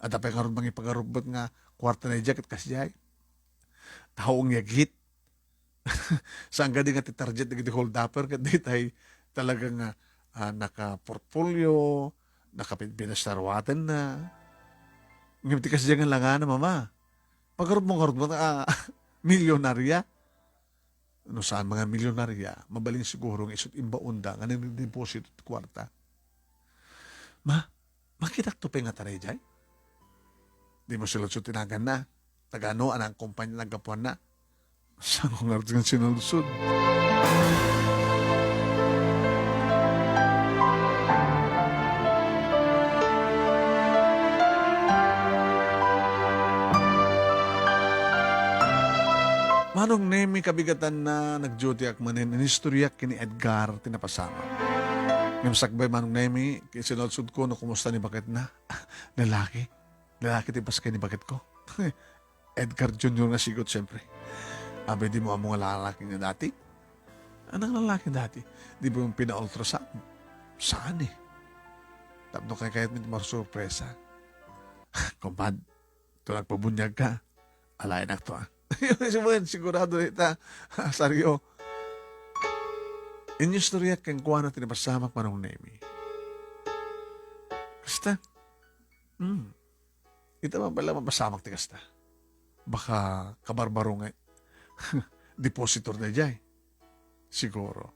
S1: At apay nga ron mga ipagarubot nga kwarta na jacket kasi ay. Taong yagit. Saan ka di nga titarget na hold-upper, kasi tayo talagang naka-portfolio, nakapinasarwatan na. Ngayon kasi dyan nga lang na mama. Pagkaroon mo milyonarya. Ano saan mga milyonarya, mabaling siguro ng isot imbaunda nga nag-deposit at kwarta. Makitak to pa nga taray dyan? Di mo sila tinagan na. Tagano, anang kumpanya nagapuan na. Saan ko nga rin sinalusod? Manong nemi kabigatan na nag-duty ak manin, inistoryak kini Edgar tinapasama. Ngam sakbay manong nemi, sinulsud ko no kumusta ni bakit na. Lalaki. Lalaki tipas kay ni bakit ko. Edgar Jr. nga sigot siyempre. Abe di mo among lalaki na dati? Anong lalaki dati? Di ba yung pina-ultrasound? Saan eh? Tapno kay kahit may sorpresa. Kumpad, ito nagpabunyag ka. Alayan ak to ah. Sigurado ita, saryo. Inyo storya kang kuha na tinapasamak manong nemi. Kasta? Ita man pala mapasamak ti kasta. Baka kabarbaro nga. Depositor na dyan. Siguro.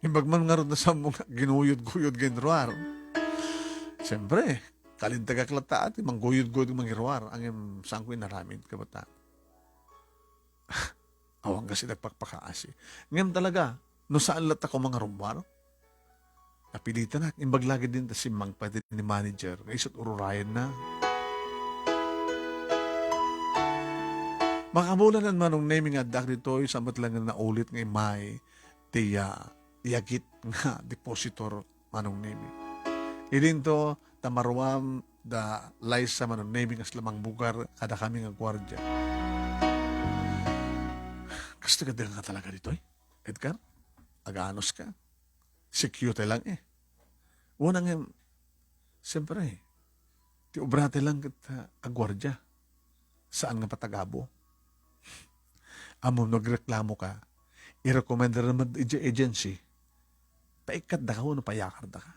S1: Imbag man nga ron na sa mga ginuyod-guyod genruar. Siyempre, kalintagaklata at mangguyod-guyod ng mangirwar ang yung sangko inaramid kabata. Awang kasi nagpakpakaasi. Ngayon talaga, no saan lahat ako mga rumwar? Napilitan na. Imbag lagi din si Mang pati ni manager. Ngayon ururayan na. Makamulan ng manong naming adak dito, samot lang na ulit ng may tiya yagit nga depositor manong naming. Ilin to, tamarwam da Liza manong naming as lamang bugar kada kami nga gwardya. Gusto ka din nga talaga dito Edgar? Aganos ka? Secure lang Unang siyempre, ti obrate lang kita agwardya. Saan nga patagabo? Amo nagreklamo ka, i-recommend naman agency, paikat da ka o payakar da ka.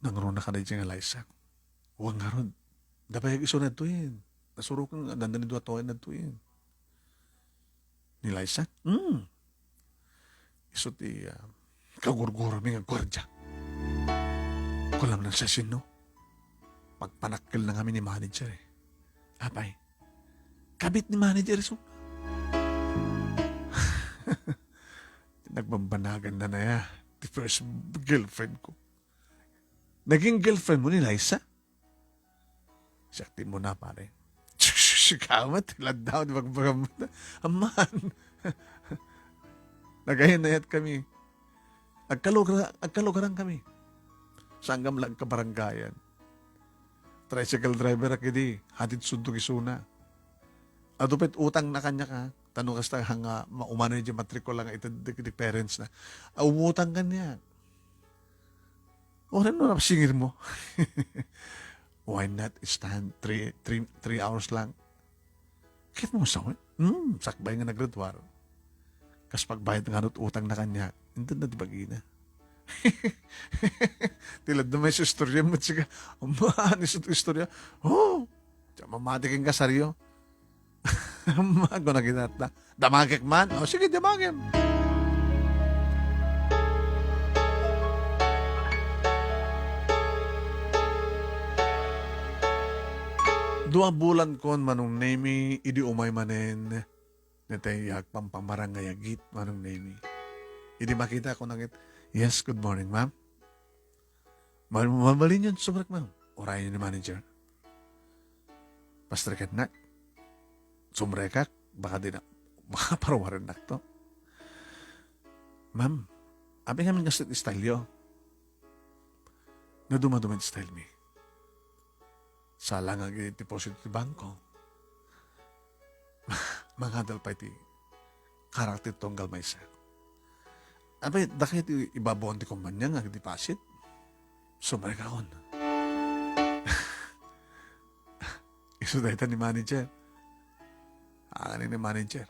S1: Nangroon na ka na dyan nga Liza. Huwag nga ron. Dapayag iso na ito Nasuro kang dandan ito atoy na ito Ni Liza? Iso ti kagurguro mi nga gwardya. Kulang ng sasin, no? Pagpanakil na kami ni manager Apay, kabit ni manager so. Nagbambanagan na the first girlfriend ko. Naging girlfriend mo ni Liza? Sakti mo na pare. Sikamat, tilad daw, di magbagamot na. Aman, nagahinayat kami. Agkalugaran kami. Sanggam lang kabaranggayan. Tricycle driver akidi, hatid sundog isuna. Adupit utang na kanya ka. Tanong kasta hanga maumano yung matrikula nga ito di parents na. Umutang kanya. O rin no, napasingir mo. Why not stand 3 hours lang? Kit mo sa sakbay nga nagradwar. Kas pagbayad ng anot utang na kanya, hindi na di bagina. Tilad na may istorya mo siya. Umahanis ito istorya. Oh, mamati kang kasaryo. Mago na ginata. Damagik man. O sige, damagik. Dua bulan kon manong nemi, idi umay manen. Natayak pampamarangayagit manong nemi. Idi makita ko nangit. Yes, good morning, ma'am. Mabalin yun, sumrak, ma'am. Orayin ni manager. Pastrikat na. Sumrekak, baka di na, baka parawaran na to. Ma'am, abi namin kasi style yo. Na dumaduman style mi. Salang ang deposit ti bangko. Mga dal pa iti karakter tonggal may sa. Abay, dakit ibabon ti kumpanya nga deposit. Sumreka kon. Isudaytan ni manager. Aanin ni manager.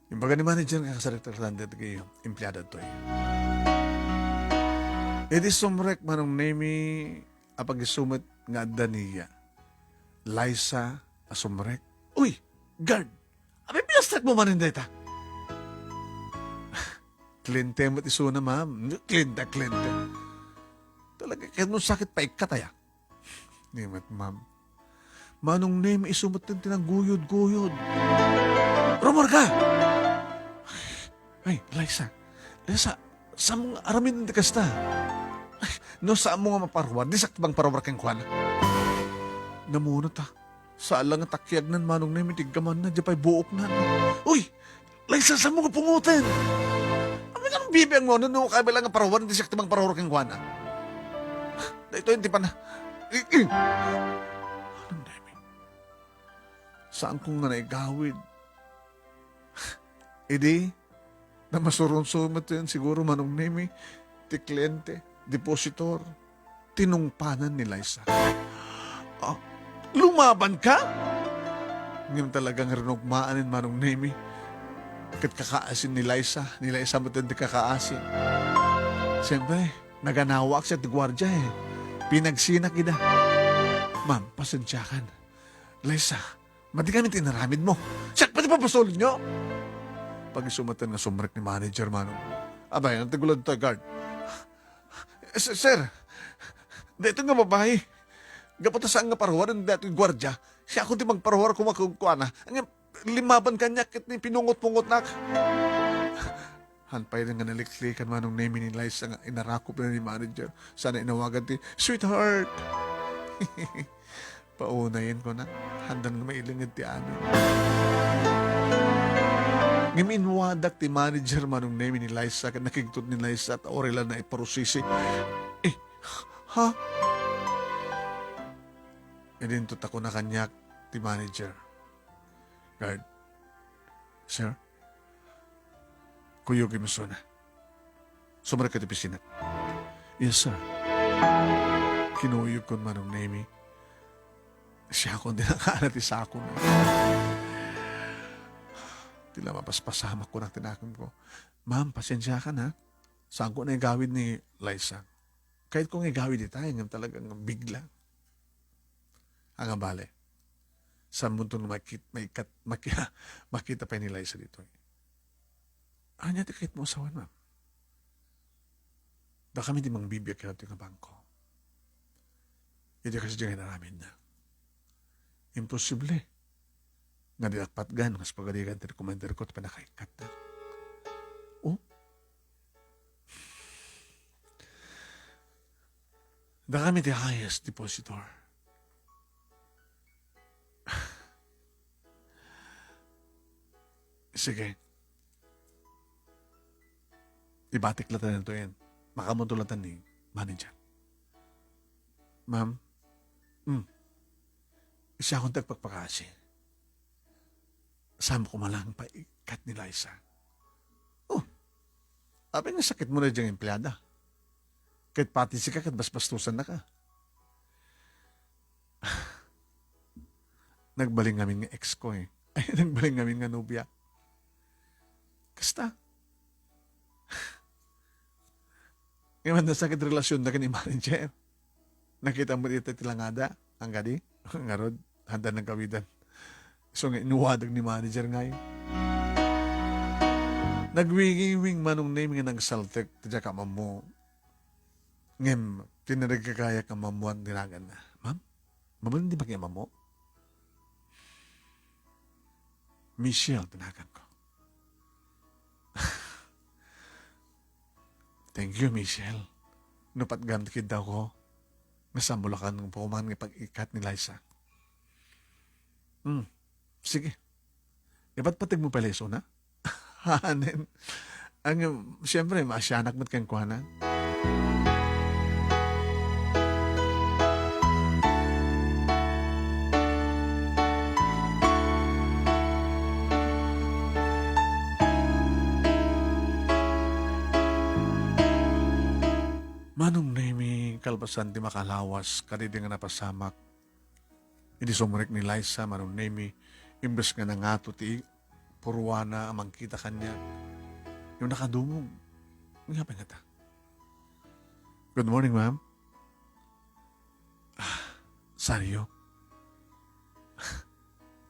S1: Yung baga ni manager nga kasarektor landet kayo, empleyado to eh. Edi sumrek manong nemi apag-isumit nga daniya. Liza asumrek. Uy, guard! Abay, pinastrak mo manin data. Klinte mo't isuna, ma'am. Klinte. Talaga, kahit mo sakit pa ikataya. Nimat, ma'am. Manong name isumot din tinaguyod-guyod. Romar ka! Ay, Liza, sa mong aramin ng kasta. No, sa mo nga maparwar, di sakit bang parwar kang kwan? Namunot ha. Sa alang takyag nan manong name, itigaman na, di pa'y buok na. Uy, Liza, sa mo nga pungutin? Anong bibiyang mo, no, kaya ba lang ang parwar, di sakit bang parwar kang kwan? Ito hindi pa na. Anong name? Saan kong nga naigawid? Idi, na masuron-sumat yun, siguro manong name, ti kliyente, depositor, tinungpanan ni Liza. Ah, lumaban ka? Ngayon talagang rinugmaanin manong name, kat kakaasin ni Liza mo din di kakaasin. Siyempre, naganawak siya ti gwardya eh. Pinagsinak ida. Ma'am, pasensyakan. Liza, mati kami tinaramid mo. Siyak, pati pa pasolid nyo? Pag isumatan nga sumrek ni manager, manong. Abay, nantigulan to, guard. Sir, dito nga babae. Gapata saan nga parwaran dito yung gwardya. Siya ako di magparwar kung makukuha na. Ang limaban kanya kit ni pinungot-pungot nak. Hanpay na nga naliklikan manong name ni Liza nga inarakop na ni manager. Sana inawagan ti, sweetheart. Paunayin ko na. Handang nga mailingid ti amin. Ngaminwadak ti manager manong name ni Liza kat nakigtut ni Liza at orela na iparusisi. Ha? E din tut ako na kanyak ti manager. Guard. Sir? Kuyo gimuso na. Sumara ka ti pisinat. Yes, sir. Kinuyog ko manong name. Siya akong dinakalat isa ako na. Tila mapaspasamak ko na tinakon ko. Ma'am, pasensya ka na. Saan ko na igawid ni Liza? Kahit kung igawid di tayo, nga talagang bigla. Ang abale. Sa mundo na makita pa ni Liza dito. Anya, di kahit mo asawan, ma'am. Da kami di mang bibiyag kaya ito yung bangko. Hindi kasi dyan namin na. Imposible. Nga dilakpat gan, mas pagaligan ti commander ko, panakaikat na. Oh? Da kami ti highest depositor. Sige, ibatik latan nito yan. Makamutulatan ni manager. Ma'am, isa akong tagpagpakasi. Sama ko malang pa ikat ni Liza. Oh, apay nga sakit mo na diyang empleyada. Kahit pati si ka, kahit basbastusan na ka. Nagbaling namin nga ex ko eh. Ay, nagbaling namin nga nobya. Kasta. Ngayon na sakit relasyon na ka ni manager. Nakita mo dito tilangada, ang gadi, ang arod, handa ng kawidan. So nga, inuwadag ni manager ngayon. Nagwing-wing manong name nga nagsaltek, tadya ka mo. Ngem, tinarag ka kaya ka mamuan dinagan na. Ma'am, mabalin di ba kaya mamo? Michelle, tinagan ko. Thank you, Michelle. Nupat gamit daw ko. Nasambulakan ng pukuman ng pag-ikat ni Liza. Sige. Iba't patig mo pala iso na? Hanin. Siyempre, masyanak mo't kang kuhanan. Manong nami kalpasan ti makalawas kadidi nga napasamak. Hindi sumurik ni Liza, manong nami imbes nga nangato ti purwana amang kita kanya. Yung nakadumog. Nga pa nga ta. Good morning, ma'am. Saryo.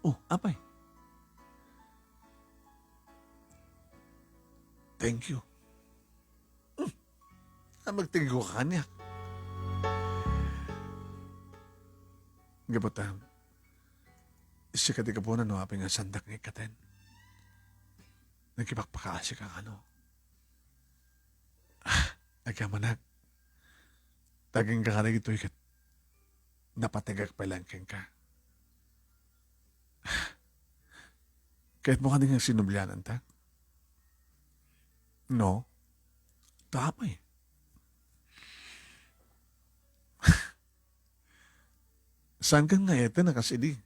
S1: Oh, apay. Thank you. Magtingin ko ka kanya. Gabutan. Isya ka di ka po na no, aping nga sandak ng ikaten. Nagkipakpakaasi ka ano. Nagkamanag. Taging ka ka na ito ikat. Napatigak pa lang ka. Kahit mo ka nga sinubyanan ta? No. Tapay. Saan kang ngayon na kasidi?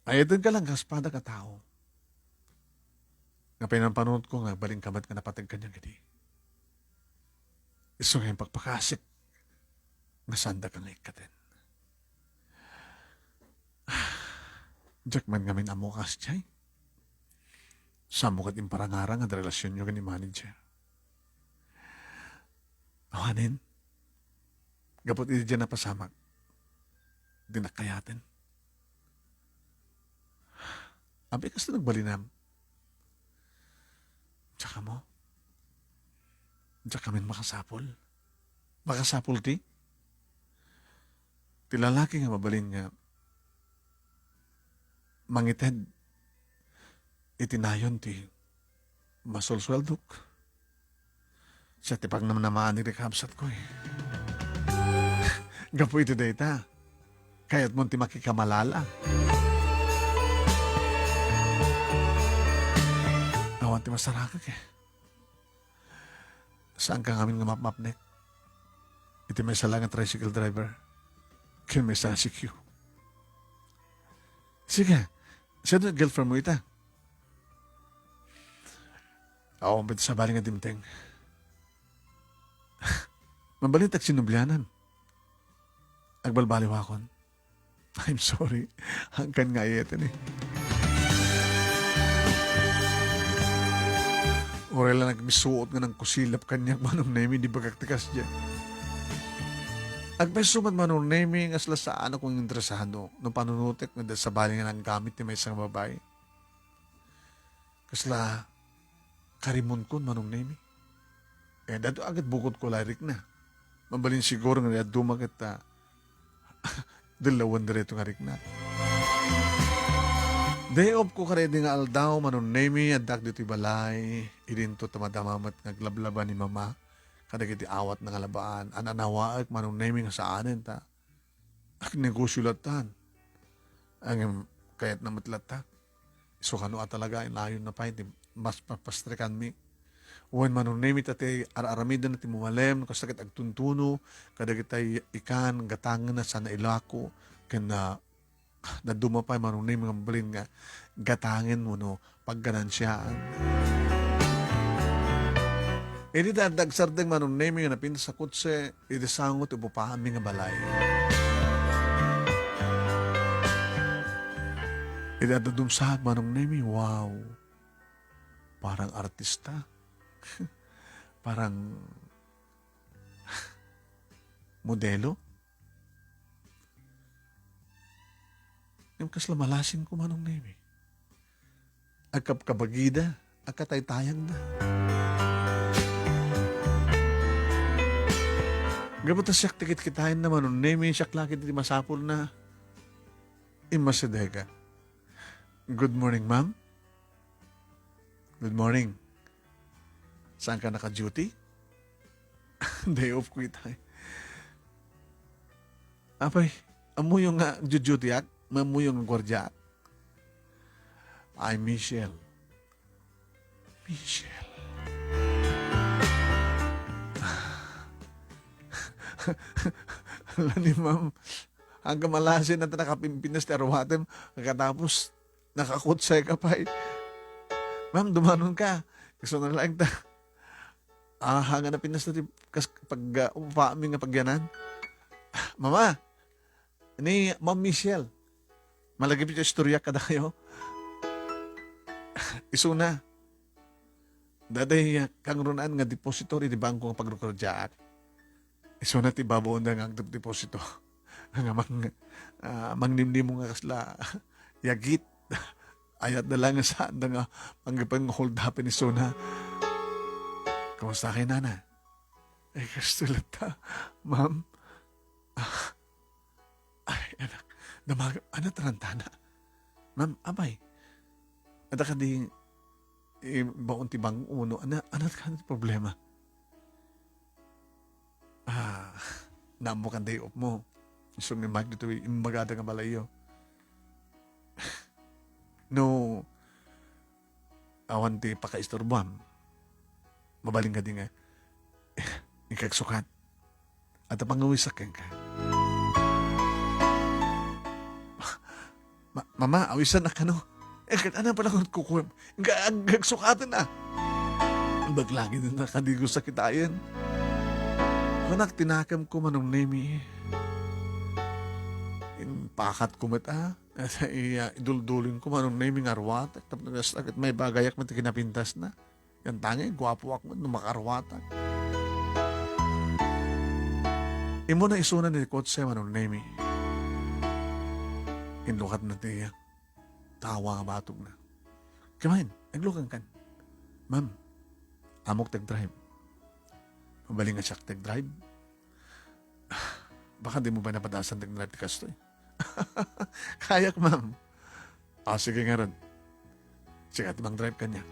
S1: Ayadan ka lang kaspada ka tao. Nga pinampanunod ko nga, baling kamat ka napatag kanyang gadi. Iso nga yung pagpakasik, nasanda kang ikatin. Jackman ngamin amukas jay. Samukat yung parangarang at relasyon nyo ni manager. Awanin, gapot iti dyan na pasamak. Dinakayatin. Abi kas na nagbalinam. Tsaka mo. Tsaka min makasapol. Makasapol ti. Ti lalaki nga mabalin nga mangited itinayon ti masulsweldok. Siya ti pag naman namaan ni rekabsat ko eh. Gapo iti data. Kaya't mo ti makikamalala. Awan ti masarakak eh. Saan ka ngamin nga mapmapnek? Iti may salang tricycle driver. Kaya may CQ. Sige. Siya doon girlfriend mo ita. Ako sa baling nga dimteng. Mabalintag sinubyanan. Agbalbaliw akon. I'm sorry. Hangkan nga iyetin eh. Orela nagmisuot nga ng kusilap kanyak manong nemi di bagaktikas dyan. Agpesuman manong nemi nga sila saan akong interesado nung panunutik nga sa bali nga ng gamit ni may isang babae. Kasla karimon ko manong nemi. Eh, dato agad bukod ko larik na. Mabalin siguro nga dumagat dalawan direto nga rik na. Day off ko karedi nga aldaw, manon nemi, adak dito balay, idinto tamadamamat nga glablaban ni mama, kadagiti awat nga labaan, ananawaag, manon nemi nga saanin ta. Ak negosyo latan. Ang kayat na matlata. So kano talaga layon na pa, mas papastrikan mi. Wen manunemi tate ar-aramidan na timumalem, kasakit agtuntuno, kada kitay ikan, gatangan na sana ilako, kana na dumapay manunemi nga balin nga gatangin mo no, pagganansyaan. Ini dadag sardeng manunemi nga napinta sa kutse, idisangot upupahami nga balay. Idadadumsag manunemi, wow, parang artista. Parang modelo. Yung kaslamalasin ko manong nemi. Agkap kabagida, agkataytayang na. Gabata siyak tikit kitain na manong nemi, siyak lakit di masapul na. Imasidega. Good morning, ma'am. Good morning. Saan ka naka-duty? Day off ko itay. Apay, amo yung duty at, mamu yung gwardya at. Ay, Michelle. Michelle. Lani, ma'am. Hanggang malasin na nakapimpinas ti arwatem, katapos nakakutsay ka pa. Ma'am, dumanon ka. Gusto na lang ta. Hanga na pinas na pag upami nga pagyanan. Mama, ni Ma'am Michelle, malagip yung istorya kada kayo. Isuna, daday kang runaan nga depository di bangko nga pagrukurjaak. Isuna ti baboon na nga deposito. Nga mangnimnim mo nga kasla yagit. Ayat na lang nga saan na nga panggapang hold up ni Isuna. Kamusta kayo, nana? Ay, kastulat ta. Ma'am, ay, anak, ano tarantana? Ma'am, abay, ada ka di, baon tibang uno, ano ka na problema? Namo kan day off mo. Isong yung mag dito, imbagada nga balayo. No, awan ti pakaistorbuam. Mabaling ka din nga, ikagsukat. At pangawisakin ka. Mama, awisan na ka no. Ano pala kung kukuha? Gagsukatan na. Baglagi na nakadigo sa kitayan. Anak, tinakam ko manong nemi. Pakat ko mata. Iduldulin ko manong nemi ngarwat. Tapos may bagayak mati kinapintas na. Yan tangin, gwapo ako nung makarwatak. Imo na isunan ni Kotse manong nemi. Inlukat na tiya. Tawa nga batog na. Kamain, naglukan kan. Ma'am, amok tag-drive. Mabaling nga siya tag-drive. Baka di mo ba napadasan tag-drive ti kasto eh. Kayak, ma'am. Sige nga ron. Sige, timang drive ka niya.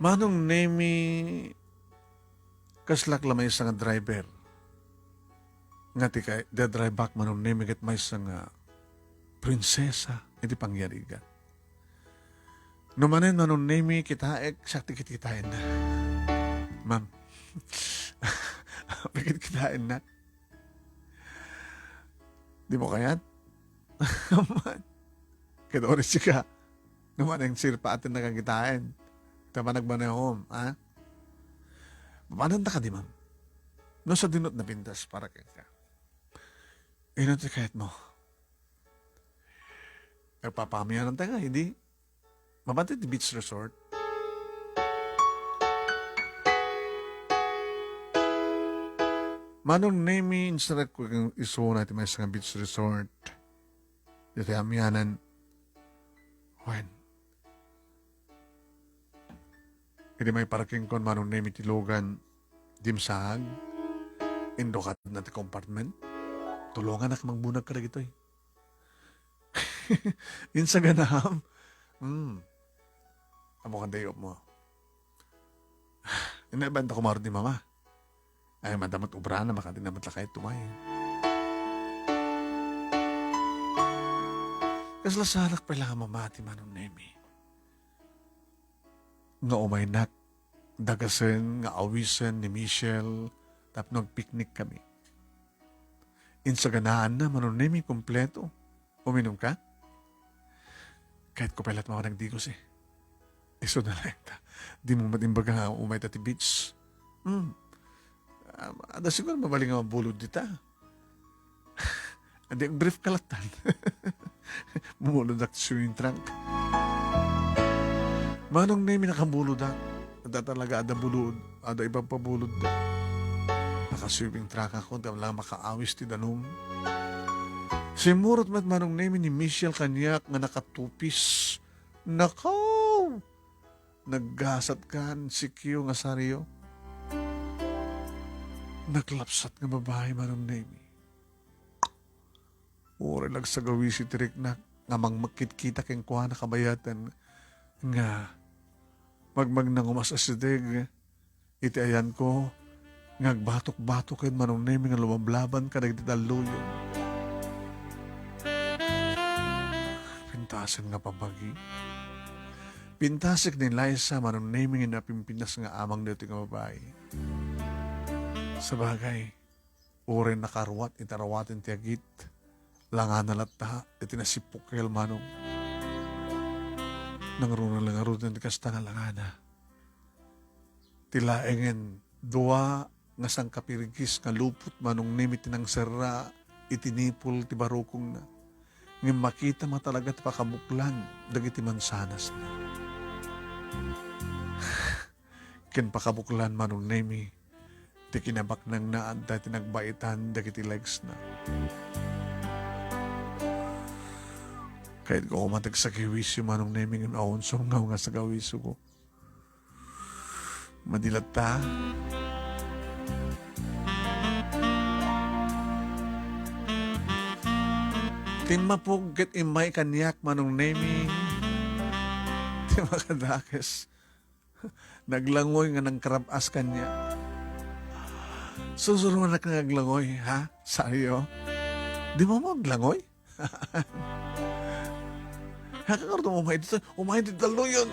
S1: Manong nemi kaslak lamay sa nga driver. Nga ti kay the drive back manong nemi ket may sa nga prinsesa iti pangyarigan. Numanen manong nemi kitaek sakti kitain na. Ma'am. Pikit kitain na. Di mo kayat? Kaya oras siya. Numanen sirpa atin nakakitain. Tama nagbanahom, ha? Pamananda ka di, ma'am? No, sa dinot na pintas para kaya ka. Inon ti kahit mo. Nagpapamiyanan tayo nga, hindi? Mabantay di beach resort. Manong name instead ko kang iso natin may isang beach resort. Dito amiyanan. When? Hindi may parking kon manong name itilogan dimsag. Indokat na ti compartment. Tulungan na magbunag ka na gito eh. Yun sa ganaham. amo kang dayo mo. Inabanta ko maro ni mama. Ay madamat ubra na makadinamat lakay tumayin. Kaslasalak pa lang mamati manong Nemi. Nga umay nak, dagasen, nga awisen ni Michelle, tap nag-picnic kami. Insaganaan na manong Nemi kompleto. Uminom ka? Kahit ko pelat mga nagdigos eh. Iso na lang ta. Di mo matimbaga nga umay tati beach. Ada siguro mabaling nga mabulod dita. Adi, brief kalatan. Bumulod ak swimming trunk. Manong Nemi nakabulod ak. Ada talaga ada bulod. Ada ibang pabulod da. Naka-swimming trunk ako. Dam lang makaawis ti danum. Simurot mat manong Nemi ni Michelle kanyak nga nakatupis. Nakaw! Naggasat kan si Kyo nga saryo. Naglapsat nga babae manong Nemi. Uri lang sa gawi si Tirik na nga magmakit-kita keng kuha na kabayatan nga magmagnang umasasideg iti ayan ko nga agbatok-batok ken manong Nemi nga lumablaban ka nagditaluyon. Pintasan nga pabagi. Pintasik ni Liza manong Nemi nga napimpinas nga amang dito nga babae. Sa bagay, uri nakaruat itarawatin ti agit. Langan na lata, iti nasipok kay manong. Nangruna lang arutan ti kasta nga langana. Tilaengen, dua nga sang kapirigis nga lupot manong Nemi tinang serra, itinipol ti barukong na. Ngin makita mo talaga ti pakabuklan, dagiti mansanas na. Ken pakabuklan manong Nemi, ti kinabak nang naan dati nagbaitan dagiti legs na. Kahit ko kumatag sa kiwisyo manong Nemi ng awonsong nga sa gawiso ko. Madilat ta. Timapog ket imay kanyak manong Nemi. Timakadakes. Naglangoy nga ng karabas kanya. Susulungan na kang naglangoy, ha? Sayo? Di mo maglangoy? Hakakarto mo umay dito yun.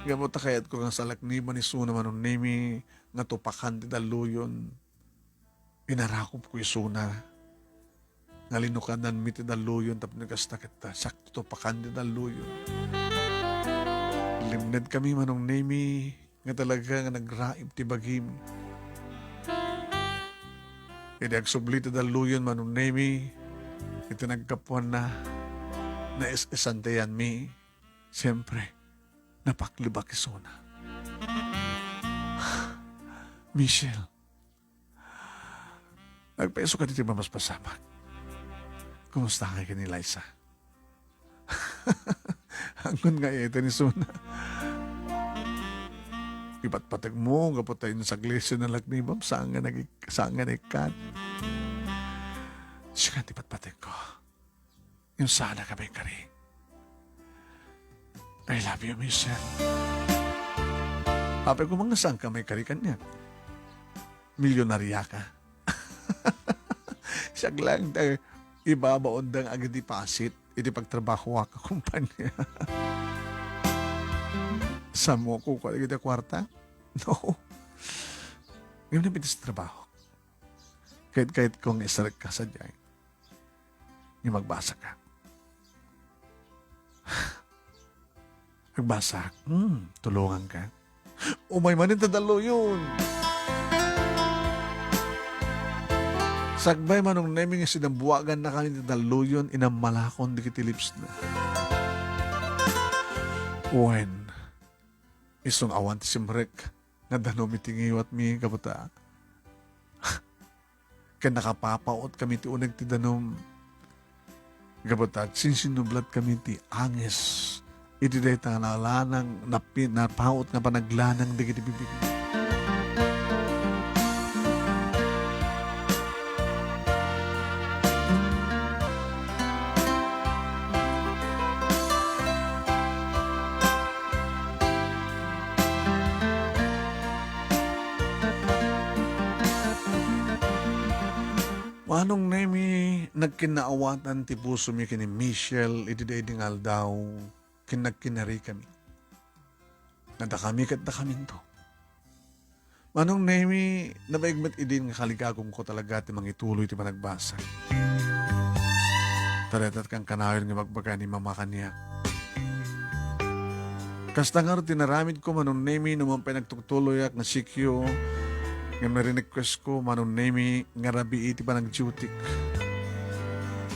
S1: Gamot ta kayat ko nga salak ni Manisuna manong Nemi nga tupakan ti daluyon. Inarakop ko isuna. Nga linukanan mi ti daluyon tap nagasta kita sakto tupakan ti daluyon. Limned kami manong Nemi nga talaga nga nagraib ti bagim. Hindi agsubli ti daluyon manong Nemi iti nagkapuan na nais-isantayan mi, siyempre, napaklibak isuna. Michelle, nagpeso ka dito mas pasamak. Kumusta ka ni Liza? Hanggang nga ito ni Suna. Ipatpatag mo, kapot tayo sa glesyo na lagnibam, saan nga nagkat. Siya nga ipatpatag ko. Yung sana kami kari. I love you, Michelle. Apay ko mga saan kami kari kanya. Milyonarya ka. Siyag lang tayo ibabaon dang agad ipasit. Iti pagtrabaho ka kumpanya. Sa mo ko ko agad kwarta? No. Ngayon na pitis trabaho. Kahit kong isarag ka sa diyan. Yung magbasa ka. Nagbasa. Tulungan ka. Umay manin tadalo yun. Sagbay manong Nemi nga sinambuwagan na kanin tadalo yun, inamalakon di kitilips na. When isong awan ti simrek nga danom itingiwat mi kabuta. Kaya nakapapaot kami ti unag ti danom. Kabuta sinsinublat kami ti anges. Iti day ta nalanang napaot nga panaglanang di kiti bibig. Manong nemi nagkinaawatan ti puso mi kini Michelle idididing aldaw kinagkinari kami. Nada kami kat da kami to. Manong nemi nabaigmat idin nga kaligagong ko talaga ti mangituloy ti managbasa. Taretat kang kanawin nga magbaga ni mama kaniya. Kasta nga rin tinaramid ko manong nemi naman pinagtutuloy ak na sikyo nga marirequest ko manong nemi nga rabi iti pa nag-duty.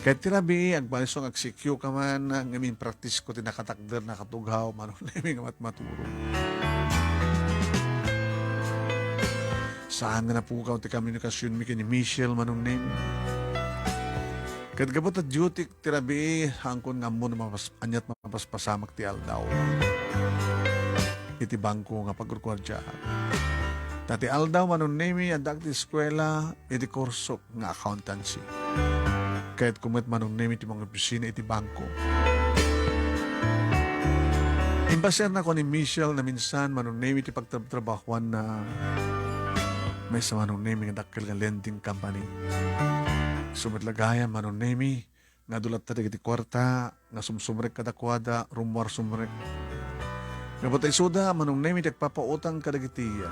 S1: Kahit tirabi agpalisong agsikyo ka man ang amin practice ko tinakatakder na katughaw manong nemi nga matmaturo. Saan nga na po ka ti komunikasyon mi kini Michelle manong nemi. Kahit gabot at duty tirabi hangkon nga mo na anyat mapaspasamak ti aldaw. Iti bangko nga pagkurkwadya. Tati aldaw manon nemi adak ti eskwela iti kurso nga accountancy. Kahit kumit manon nemi ti mga opisina iti bangko. Imbaser na ko ni Michelle na minsan manon nemi ti pagtrabahuan na may sa manon nemi nga dakkel nga lending company. Sumitlagaya manon nemi nga dulat ta iti kwarta nga sumsumrek kadakwada rumwar sumrek. Ngabot ay suda manong nemi tagpapautang kadagitiya.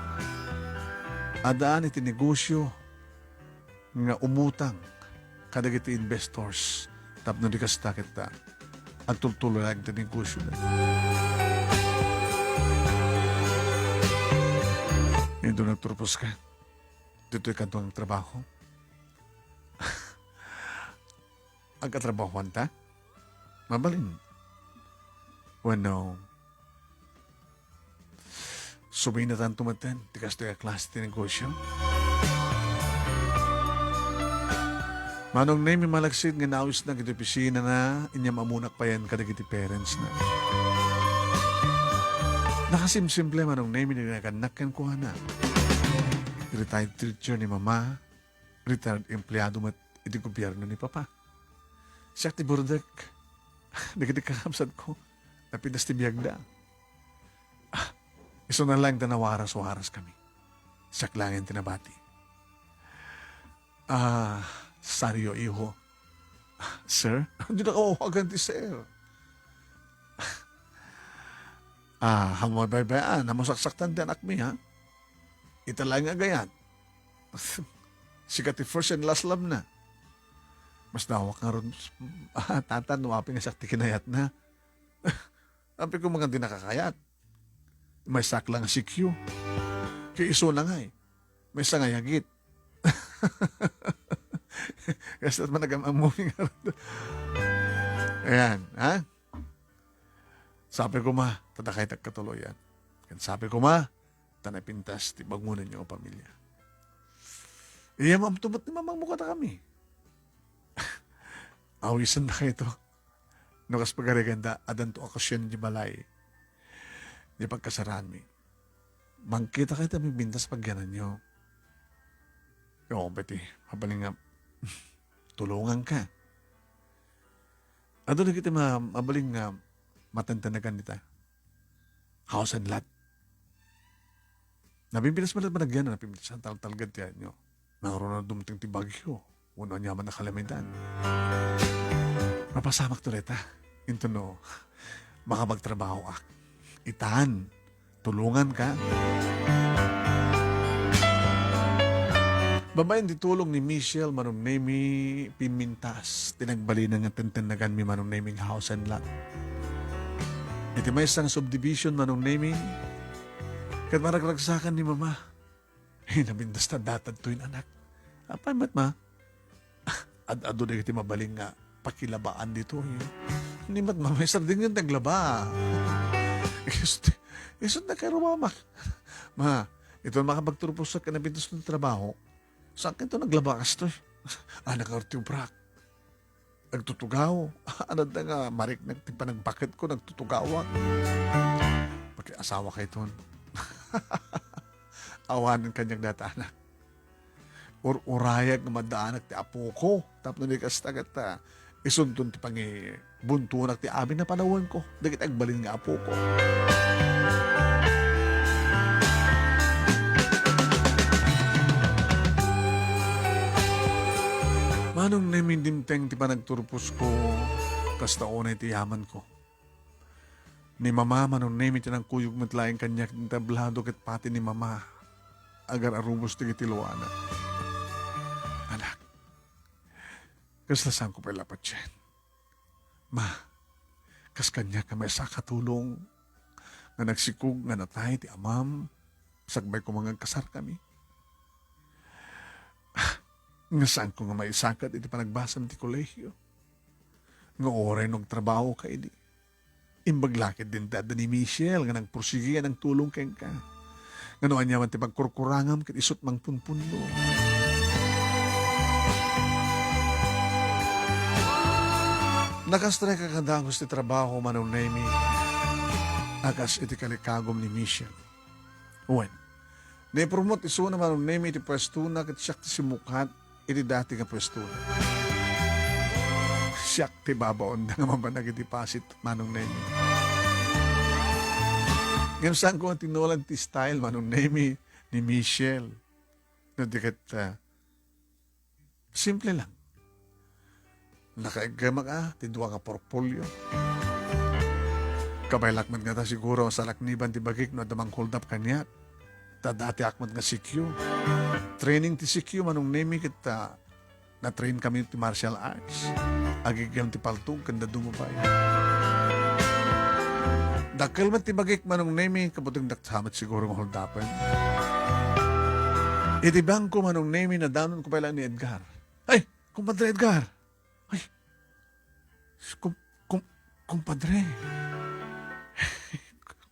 S1: Adaan iti negosyo nga umutang kadagiti investors tapno di kasta kita at tultuloy lang iti negosyo na. Ito nagturpos ka. Dito'y kantong trabaho. Ang katrabahuan ta? Mabalin. Bueno, subay na tanto matan, tikas to yung klase ti negosyo. Manong name malagsid nga nawis na kiti opisina na inya mamunak pa yan kadagiti parents na. Nakasimsimple manong name ni nakanakan ko na. Retired teacher ni mama, retired empleyado mat iti gobyerno ni papa. Siya ti burdak, nagiti kakamsad ko, napinas ti biyag da. Iso na lang tanawaras-waras kami. Siyak lang yung tinabati. Sario, iho. Sir? Hindi na kawawagan ti sir. Hamay baybayaan, namasaksakan ti anak mi, ha? Italang nga gayan. Sikat ti first and last love na. Mas dawak nga ron. Tatan, nuwapin nga sakti kinayat na. Sabi ko mga di nakakayat. May saklang sikyo. Kaya iso na nga eh. May sangayagit. Kasi naman nag-amuhin nga rin. Ayan, ha? Sabi ko ma, tadakay tagkatuloyan. Sabi ko ma, tanay pintas, ti bangunan niyo ang pamilya. Iya ma'am, tumat ni mamang mukha na kami. Awisan na kayo to. Nukas pagkariganda, adan to okasyon di balay. Di pagkasaraan mi. Mangkita kayo tabi bintas pagyanan nyo. Yung pati, mabaling nga, tulungan ka. Ado na kita mabaling nga, matantanagan nita. House and lot. Nabimpilas mo lang managyan, nabimpilas ang tal-talgad yan nyo. Naroon na dumating ti bagyo. Uno niya man nakalamitan. Mapasamak to reta. Into no, makapagtrabaho ak. Itan, tulungan ka. Babayin di tulong ni Michelle manong nemi pimintas. Tinagbali na nga tentanagan mi manong naming house and lot. Iti may isang subdivision manong nemi. Kat maragragsakan ni mama. Nabindas na datad to yung anak. Apay mat ma. Ad-ado na iti mabaling nga pakilabaan dito. Hindi mat ma, may sardin yung naglaba. Isot na kayo rumamak. Ma, ito makapagturpos sa kanabintas ng trabaho. Saan ka ito naglabakas to? Naka-artibrak. Nagtutugaw. Anad na nga, marik nagtipanagbaket ko, nagtutugawa. Pag-asawa kayo ito. Awanan kanyang datanak. Urayag na madaanak ti apo ko. Tapos na kastagat isuntun ti pangi buntunak ti amin na panahon ko. Dagit agbalin nga apo ko. Manong namindimteng ti panagturpos ko, kasta unay ti yaman ko. Ni mama manong nami ti nang kuyog matlaing kanyak ng tablado ket pati ni mama, agar arubos ti kitiluanan. Anak, kaslasan ko pala pa dyan. Ma, kas kanya kami sa katulong, nga nagsikog nga natay ti amam, sagbay ko mga kasar kami. Nga saan ko nga maisakat iti panagbasam ti kolehyo. Nga oray nung trabaho ka idi. Imbaglakit din dada ni Michelle nga nagpursigian ang tulong keng ka. Nga noan niya man ti pagkurkurangam kat isot mang punpundo. Nakastre ka kadangos ti trabaho manong nemi. Akas iti kalikagom ni Michelle. Uwan. Naipromote iso na manong nemi iti pwesto na kat siyak ti simukat iti dati nga pwesto na. Siyak ti babaon na nga mabanag iti pasit manong nemi. Ngayon saan ko ang tinulan ti style manong nemi ni Michelle. No, dikat, simple lang. Nakaigamag ti duwa nga portfolio. Kabaylak man nga ta siguro sa lakniban ti bagik no damang hold up kanya. Dati akmat nga CQ. Training ti CQ manong nemi kita na-train kami ti martial arts. Agigam ti paltog kanda dumubay. Dakal man ti bagik manong nemi kaputong daksamat siguro ng hold upan. Iti bangko manong nemi na danon ko pala ni Edgar. Ay, kumpadre Edgar. Ay, kumpadre.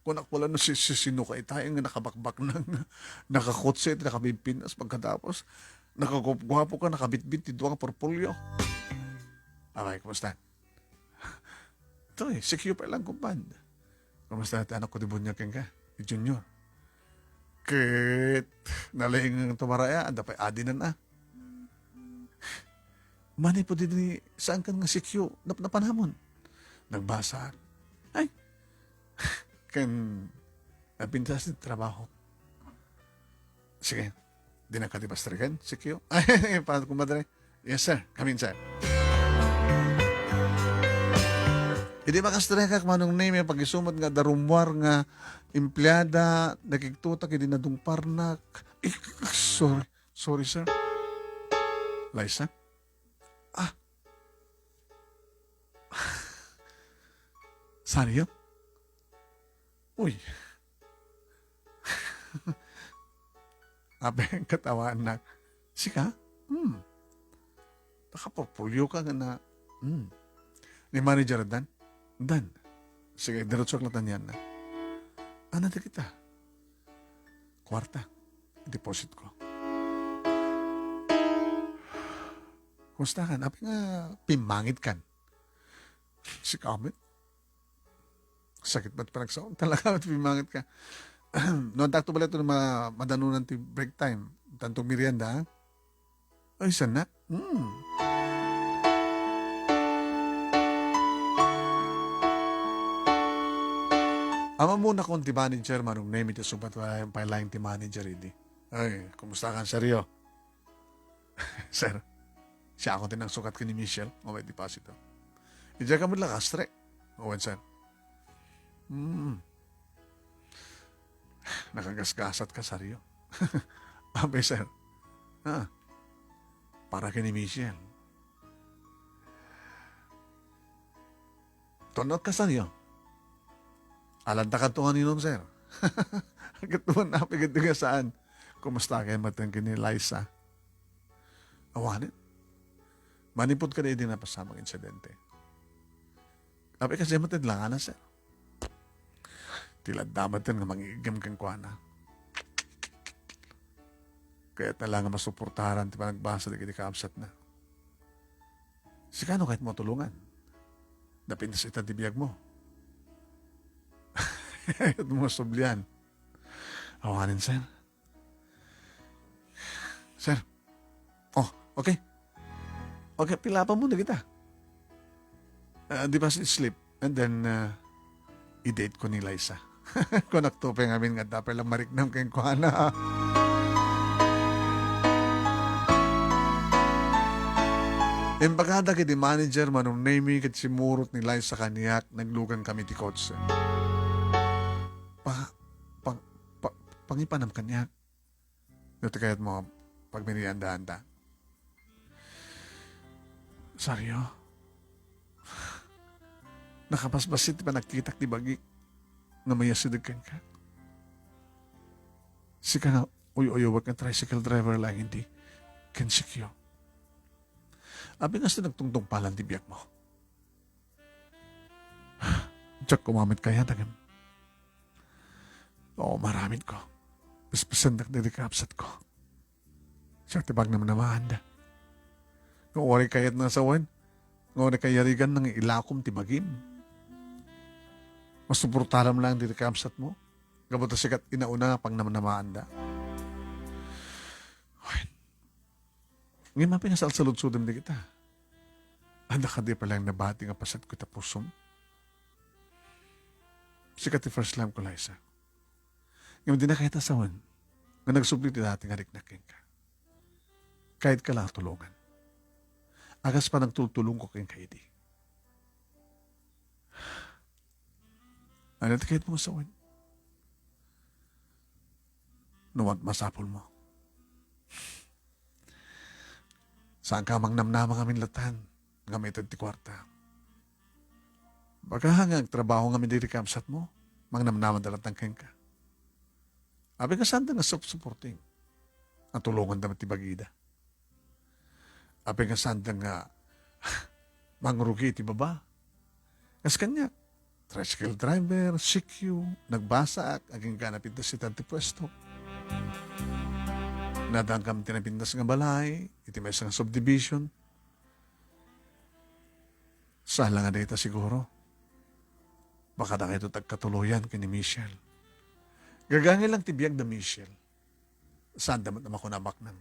S1: Kunak wala no sino kay tayo nga nakabakbak ng nakakotse, nakabimpinas pagkatapos. Nakagwapo ka, nakabitbit, tidwa ka portfolio. Abay, kumusta? Ito secure pa lang kumpad. Kumusta natin anak ko di bunyakeng ka? Junior. Kit, nalaing tumaraya, anda pa adinan na. Mani po din saan ka nga secure? Napanamon. Nagbasa. Ay, kan napintas ng trabaho. Sige, di na katipastrikan, sikyo. Ay, paano kumadre? Yes, sir. Come in, sir. Hindi makastreka manong name pag-isumot nga darumwar nga empleyada, nakiktutak, hindi nadungpar na. Sorry, sir. Liza? Ah. Saan yun? Uy. Abe, katawan na. Sika? Nakaportfolio ka nga na. Ni manager Dan? Dan. Sige, dirotsok na tanyan na. Ano na kita? Kwarta. Deposit ko. Kumusta ka? Abe nga, pimangit kan. Si Kamet. Sakit ba't panagsaon? Talaga ba't pimangit ka? Noon takto pala ito na madanunan ti break time. Tantong merienda, ha? Ay, sana? Ama muna kung ti manager, manong name ito subat pa lang ti manager, hindi. Ay, kumusta ka, seryo? Sir, siya ako din ang sukat ka ni Michelle. O may deposito. Diyan ka mo lang, astre. Owen, sir. Nakagasgasat ka, seryo. Abay, sir. Para kay ni Michelle. Tunot ka sa niyo. Alanta ka tungan ninom, sir. Agatuan na pigit nga saan. Kumusta kayo matang kini Liza? Awanin. Manipod ka na din na pasamang insidente. Abay kasi matid lang na, sir. Tilad damatan nga mangigam kang kuana. Kaya talaga masuportaran ti panagbasa di kiti kaabsat na. Sikano kahit mo tulungan? Dapintas ita di biyag mo. Ito mo sublian. Awanin, sir. Sir. Oh, okay. Okay, pilapan mo na kita. Di ba sleep? And then, i-date ko ni Liza. Kung naktupay ngamin nga dapat lang mariknam kayong kuhana. Embagada kiti manager manong name kit simurot ni Liza kaniyak naglugan kami ti coach. Pa, pa, pa, pangipanam kanyak. Dito kayat mo pag merienda-anda. Saryo, nakapasbasit pa nagkitak ti bagi nga mayasidag ka. Sika nga uyo-uyowag ng tricycle driver lang hindi kensikyo. Abi nga sa nagtungtong palan ti biyak mo. Diyak kumamit kaya tagam. Oo, maramit ko. Pispasan nagdadikapsat ko. Siya tibag naman na mahanda. Kung wari kayat na sawan, kung wari kayarigan ng ilakom tibagim. Mas suportaram lang didikapsat mo. Gabuta sikat inauna pang naman na mahanda. Ngayon mapinasal sa lutsudam di kita. Anda ka di palang nabati nga pasat ko tapusom. Sikat ti first lamp ko, Liza. Ngayon di na kahit asawan, nga nagsubli ti dati nga riknakin ka. Kahit ka lang tulungan. Agas pa nagtultulong ko kayong kaidi. Ano ti kahit mo asawan? Nuwag masapol mo. Saan ka mang namnama ngamin latan, nga may ti kwarta. Baka hanggang trabaho ngamin diri kamsat mo, mang namnama dalatang keng ka. Abi ka saan nga supporting, ang tulungan damat ti bagida. Abi ka saan nga mangrugi ti baba. Kas kanya, tricycle driver, CQ, nagbasak, aging ganapit na si tanti pwesto. Nadangkam tinapintas nga balay, iti may isang subdivision. Sala nga dito siguro. Baka na kayo tagkatuluyan kay ni Michelle. Gagangin lang tibiyag na Michelle. Saan damat naman ko nabaknan?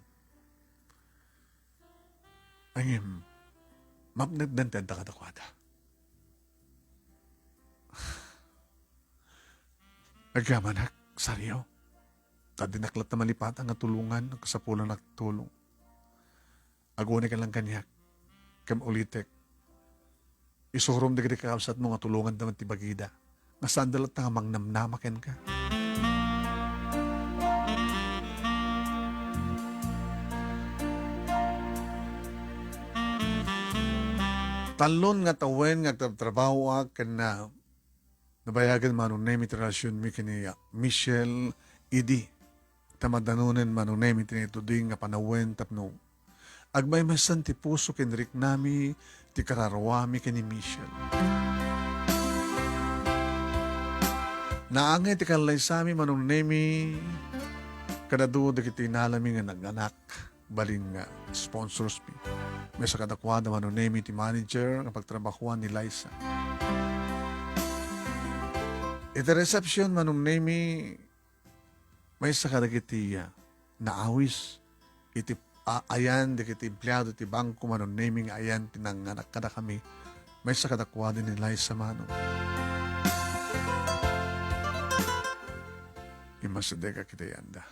S1: Angim, mapnag danted na katakwada. Agamanak, saryo. Kadinaklat na malipatan nga tulungan ng kasapulan na tulong. Agone ka lang kanyak. Kam ulitek. Isurom digri kakabsat mo nga tulungan naman ti bagida. Nga sandalat nga mangnamnamaken ka. Talon nga tawen nga trabaho kan na nabayagan manunay mitrasyon mi kini Michelle Idi. Tamadanunen manunay mitinituding nga panawen tapno. Agmay masan ti puso kenrik nami ti kararwami kini Michelle. Naangay ti kalay sami manunay mi kadado dagiti nalami nga naganak baling nga sponsors mi. May sa kadakwada manunay mi ti manager nga pagtrabahuan ni Liza. Iti reception manunay mi may sa kadagiti naawis iti ayan di kiti empleyado ti bangko manon naming ayan tinanganak kada kami may sa kadakwa din ni Liza mano. Imasadeka kita yanda.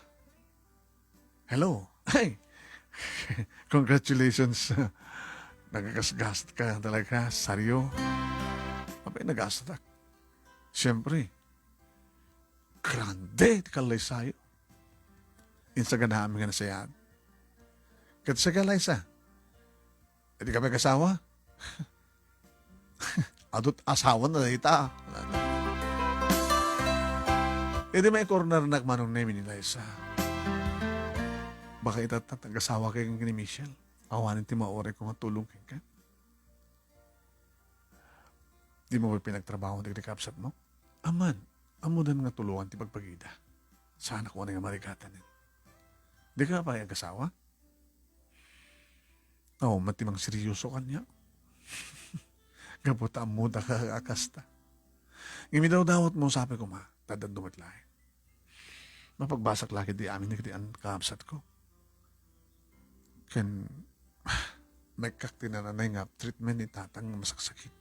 S1: Hello. Ay! Congratulations. Nagagasgasat ka talaga. Saryo. Abay nagasat ako. Siyempre. Grande, kalay sayo. Insa ka na nga nasayan. Kat sa kalay sa. Hindi ka may kasawa? Adot asawa na dita. Hindi may corner na manong namin ni Liza. Baka itatat ang kasawa kayo ni Michelle. Awanin ti maore kung matulong ka. Di mo ba pinagtrabaho ng kapsat mo? Aman. Amudan nga tulungan ti pagpagida. Sana ko nga marikatan din. Di ka pa yung-asawa? Oo, matimang seryoso kanya. Gabuta amuda ka akasta. Ngimi daw dawat mo sabi ko tadan dumatlahin. Mapagbasak laki di amin nagdi ang kaamsat ko. Ken may kakti na nanay nga treatment ni tatang masaksakit.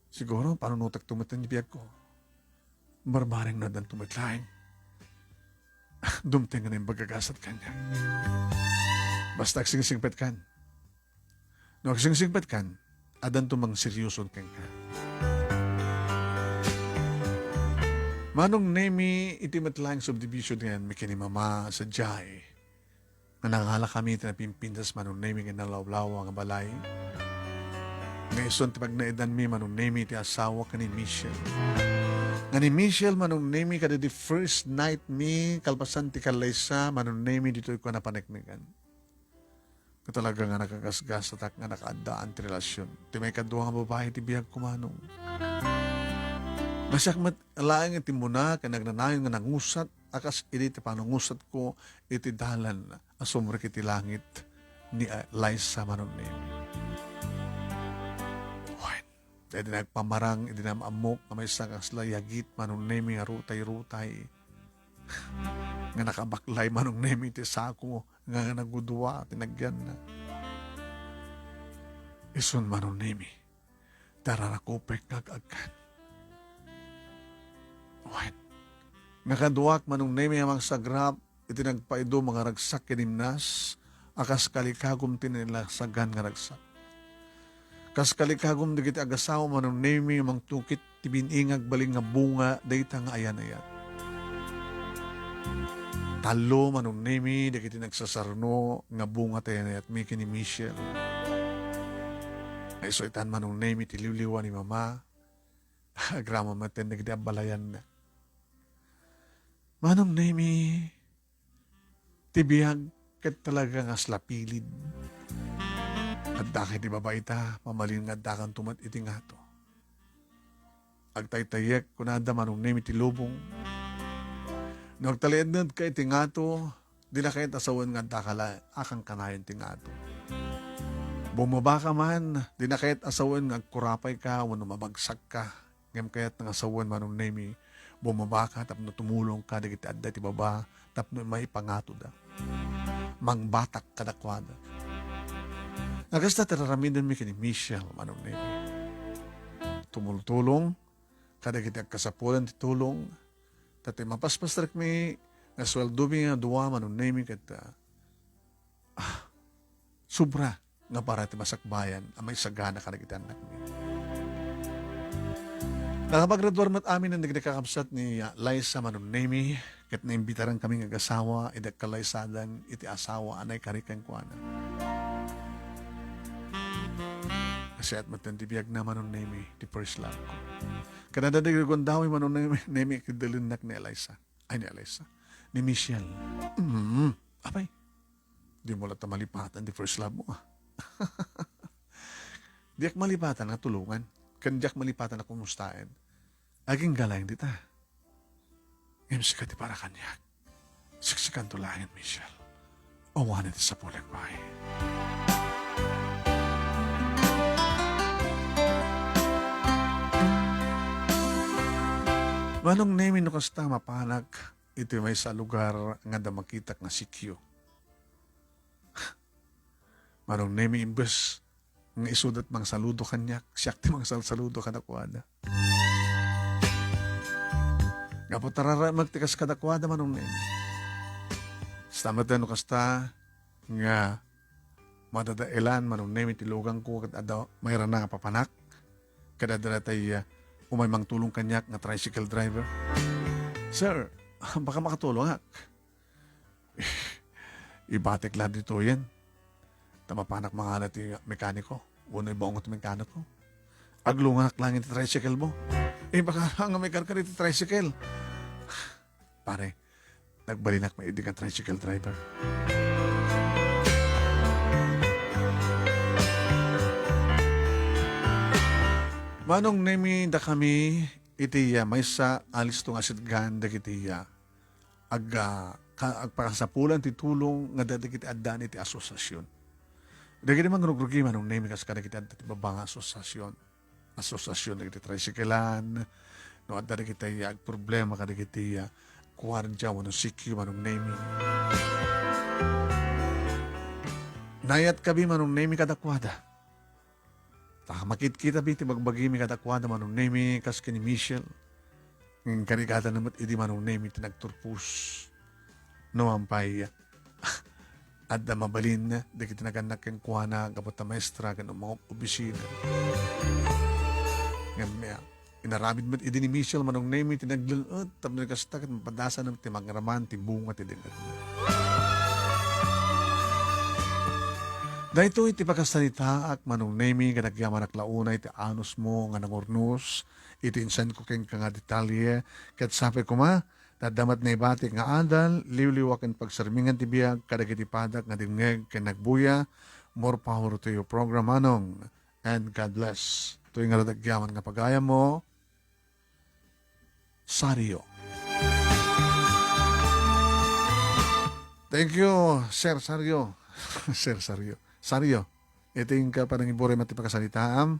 S1: Siguro panunutak tumatan ni biyag ko. Barbaring na dan tumatlaing. Dumting na yung bagagasat kanya. Basta agsing-singpet kan. No, agsingsingpat kan, adan tumang seryoson kang ka. Manong nemi iti matlang subdivision yan, may kinimama sa jay. Nga nangala kami tinapimpintas manong nemi nga nalawlaw ang balay. Nga ison tipag na edan mi manong nemi ti asawa ka ni Michelle. Nga ni Michelle manong nemi kada the first night mi kalpasan ti kalaysa manong nemi dito ko napaneknikan. Talaga nga nakagasgas at nga nakaandaan ti relasyon. Ti may kadwa nga babae ti biyag kumanong. Masakmat alaang iti muna ka nagnanayon nga nangusat akas iti ti panungusat ko iti dalan asumre kiti langit ni Liza manong nemi. Dahil nagpamarang, hindi na maamok, na may sakas layagit, manong nemi nga rutay-rutay. Nga nakabaklay, manong nemi ti sako, nga nagudwa, tinagyan na. Isun manong nemi, tararakupek ngagagkan. Wait. Nakaduwak manong nemi amang sagrap, iti nagpaido mga ragsak kinimnas, akas kalikagom tinilasagan nga ragsak. Kas kalikagom di kiti agasaw manong nemi mang tukit tibiningag baling nga bunga dayta nga ayan-ayat. Talo manong nemi di kiti nagsasarno nga bunga tayan-ayat mi kini Michelle. Ay so itan manong nemi tililiwa ni mama. Agrama maten di kiti abalayan na. Manong nemi tibiyag ket talaga nga slapilid. At dakit ibabay ta, mamalin nga dakan tumat iti nga to. Agtaytayek, kunada manong nemi ti lubong. Nagtaliadnad ka iti nga to, di na kahit asawan nga dakala, akang kanayan ti nga to. Bumaba ka man, di na kahit asawan nga kurapay ka, wano mabagsak ka. Ngam kahit nga asawan manong nemi, bumaba ka, tapno tumulong ka, di kita adda ti baba, tapno may pangato da. Mangbatak kadakwada. Nagasta tararamidan mi kini Michelle manong nemi. Tumultulong, kada kita kasapulan ti tulong, tate mapaspastrak mi, nga sweldo mi nga duwa manong nemi kat sobra nga para ti masakbayan, amay sagana kada kita anak mi. Nakapaggraduar mat amin ang nagdakakamsat ni Liza manong nemi, kat naimbitaran kami nga asawa, idak kalaysadan, iti asawa, anay karikan ko ana. Kasi at matandibiyag na manong nemi, di first love ko. Kanadadagigon daw yung manong nemi, kidalinak ni Eliza. Ay, ni Eliza. Ni Michelle. Apay, di mo lang malipatan di first love mo. Di ak malipatan na tulungan. Kandiyak malipatan na kumustain. Aging galayang dita. Ngayon sika di para kanyak. Siksikan tulangin, Michelle. Awanan sa pulang bahay. Manong nemi no kasta mapanak, ito may sa lugar nga da makitak na sikyo. Manong nemi imbes nga isudat mang saludo kanyak, siyak ti mang saludo kadakwada. Nga po tarara magtikas kadakwada manong nemi. Stamatan no kasta nga madadailan manong nemi tilugang ko kat adaw mayroon na nga papanak. Kadadala tayo umay mang tulong kanyak nga tricycle driver. Sir, baka makatulong hak. Ibatik lang dito yan. Tamapanak mga alat yung mekaniko. Uno'y baongot mekaniko. Aglungak lang yung tricycle mo. Baka nga may karkar ito tricycle. Pare, nagbalinak may idig ang tricycle driver. Manong nemi da kami itiya may sa alis tong asidgan da kitiya agpakasapulan ti tulong nga dadagiti addan iti asosasyon. Dagiti mangrugrugi manong nemi kas kada kita ti babang asosasyon. Asosasyon dagiti tricyclean no adda dagiti ag problema kada kitiya kuwardiya wano sikyo manong nemi. Nayat kabi manong nemi kadakwada. Makit kita biti magbagi mi kadakwada manong nemi kas kini Michelle. Ng karikata naman idi manong nemi tinagturpus. No ampay at da mabalin na, di kita naganak yung kuha na kapot na maestra, ganun mga opisina. Ngayon, inaramid mo, idinimisyal manong name, tinaglun, tapos nagkastak at mapadasa ng timagraman, tibunga, tidingat. Dahito iti pagkasalita ak manong name, ganagyaman ak launa, iti anos mo, nga nangurnos, iti insan ko keng nga detalye, kat sabi ko ma, nadamat na ibati nga adal, liwliwakan pagsarmingan ti biyag, kadagiti padak nga dingeg ken nagbuya, more power to your program anong, and God bless. Ito yung nga radagyaman nga pagaya mo, Sario. Thank you, Sir Sario. Sir Sario. Sario, ito yung ka parang ibore mati pagkasalitaam.